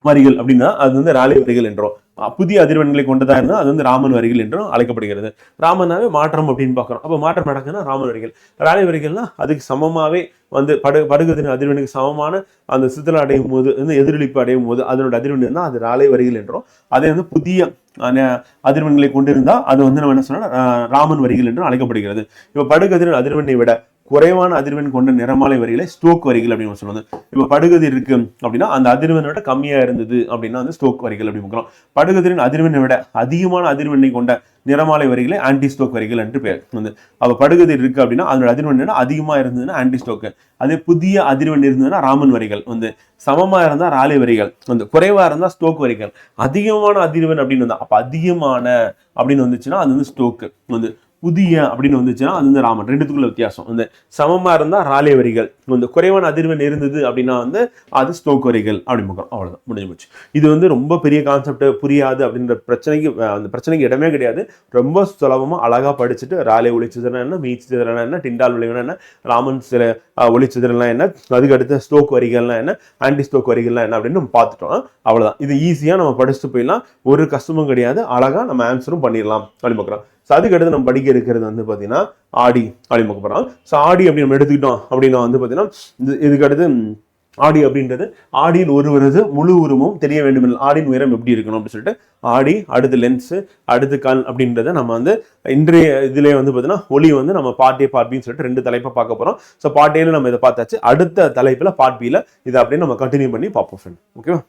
Speaker 1: வரிகள் அப்படின்னா அது வந்து ராலே வரிகள் என்றோம். புதிய அதிர்வெண்களை கொண்டதா இருந்தா அது வந்து ராமன் வரிகள் என்றும் அழைக்கப்படுகிறது. ராமனாவே மாற்றம் அப்படின்னு பார்க்கிறோம். அப்ப மாற்றம் நடக்குதுன்னா ராமன் வரிகள். ராலே வரிகள்னா அதுக்கு சமமாவே வந்து படுகதிரின் அதிர்வெண்ணுக்கு சமமான அந்த சிதறல் அடையும் போது வந்து எதிரொலிப்பு அடையும் போது அதனோட அதிர்வெண் இருந்தா அது ராலே வரிகள் என்றும், அதே வந்து புதிய அதிர்வெண்களை கொண்டிருந்தா அது வந்து நம்ம என்ன சொன்னா ராமன் வரிகள் என்றும் அழைக்கப்படுகிறது. இப்ப படுகதிரின் அதிர்வெண்ணை விட குறைவான அதிர்வெண் கொண்ட நிறமாலை வரிகளை ஸ்டோக் வரிகள் அப்படின்னு சொல்லுவாங்க. இப்ப படுகதிர் இருக்கு அப்படின்னா அந்த அதிர்வெண்ணை விட கம்மியா இருந்தது அப்படின்னா வந்து ஸ்டோக் வரிகள் அப்படின்னு. படுகதிரின் அதிர்வெண்ணை விட அதிகமான அதிர்வெண்ணை கொண்ட நிறமாலை வரிகளை ஆன்டி ஸ்டோக் வரிகள் என்று பெயர். அப்ப படுகதிர் இருக்கு அப்படின்னா அதோட அதிர்வெண் அதிகமா இருந்ததுன்னா ஆன்டி ஸ்டோக், அதே புதிய அதிர்வெண் இருந்ததுன்னா ராமன் வரிகள். சமமா இருந்தா ராலே வரிகள், குறைவா இருந்தா ஸ்டோக் வரிகள். அதிகமான அதிர்வெண் அப்படின்னு வந்தா அப்ப அதிகமான அப்படின்னு வந்துச்சுன்னா அது வந்து ஸ்டோக்கு, புதிய அப்படின்னு வந்துச்சுன்னா அது வந்து ராமன். ரெண்டுத்துக்குள்ள வித்தியாசம். சமமா இருந்தா ராலே வரிகள், குறைவான அதிர்வெண் இருந்தது அப்படின்னா வந்து அது ஸ்டோக் வரிகள் அப்படின்னு பார்க்கணும். அவ்வளவுதான், முடிஞ்சு போச்சு. இது வந்து ரொம்ப பெரிய கான்செப்ட், புரியாது அப்படின்ற பிரச்சனைக்கு அந்த பிரச்சனைக்கு இடமே கிடையாது. ரொம்ப சுலபமா அழகா படிச்சுட்டு ராலே ஒளிச்சிதறல் என்ன, மீச்சிதறல் என்ன, டிண்டால் விளைவுனா என்ன, ராமன் சில ஒளிச்சிதறல்லாம் என்ன, அதுக்கு அடுத்த ஸ்டோக் வரிகள்லாம் என்ன, ஆன்டி ஸ்டோக் வரிகள்லாம் என்ன அப்படின்னு நம்ம பார்த்துட்டோம். அவ்வளவுதான். இது ஈஸியா நம்ம படிச்சுட்டு போயிடலாம், ஒரு கஷ்டமும் கிடையாது, அழகா நம்ம ஆன்சரும் பண்ணிடலாம் அப்படின்னு பார்க்குறோம். அதுக்கு அடுத்து நம்ம படிக்க இருக்கிறது வந்து பார்த்தீங்கன்னா ஆடி அப்படின்னு பார்க்க போறோம். ஸோ ஆடி அப்படி நம்ம எடுத்துக்கிட்டோம் அப்படின்னா வந்து பார்த்தீங்கன்னா இதுக்கு அடுத்து ஆடி அப்படின்றது ஆடியின் ஒரு வருது முழு உருவமும் தெரிய வேண்டும். ஆடியின் உயரம் எப்படி இருக்கணும் அப்படின்னு சொல்லிட்டு ஆடி, அடுத்து லென்ஸ், அடுத்து கண் அப்படின்றத நம்ம வந்து இன்றைய இதுலேயே வந்து பார்த்தீங்கன்னா ஒளி வந்து நம்ம பார்ட் ஏ பார்ட் பின்னு சொல்லிட்டு 2 தலைப்பை பார்க்க போறோம். ஸோ பார்ட் ஏல நம்ம இதை பார்த்தாச்சு. அடுத்த தலைப்பில் பார்ட் பியில் இதை அப்படியே நம்ம கண்டினியூ பண்ணி பார்ப்போம் ஃப்ரெண்ட். ஓகேவா?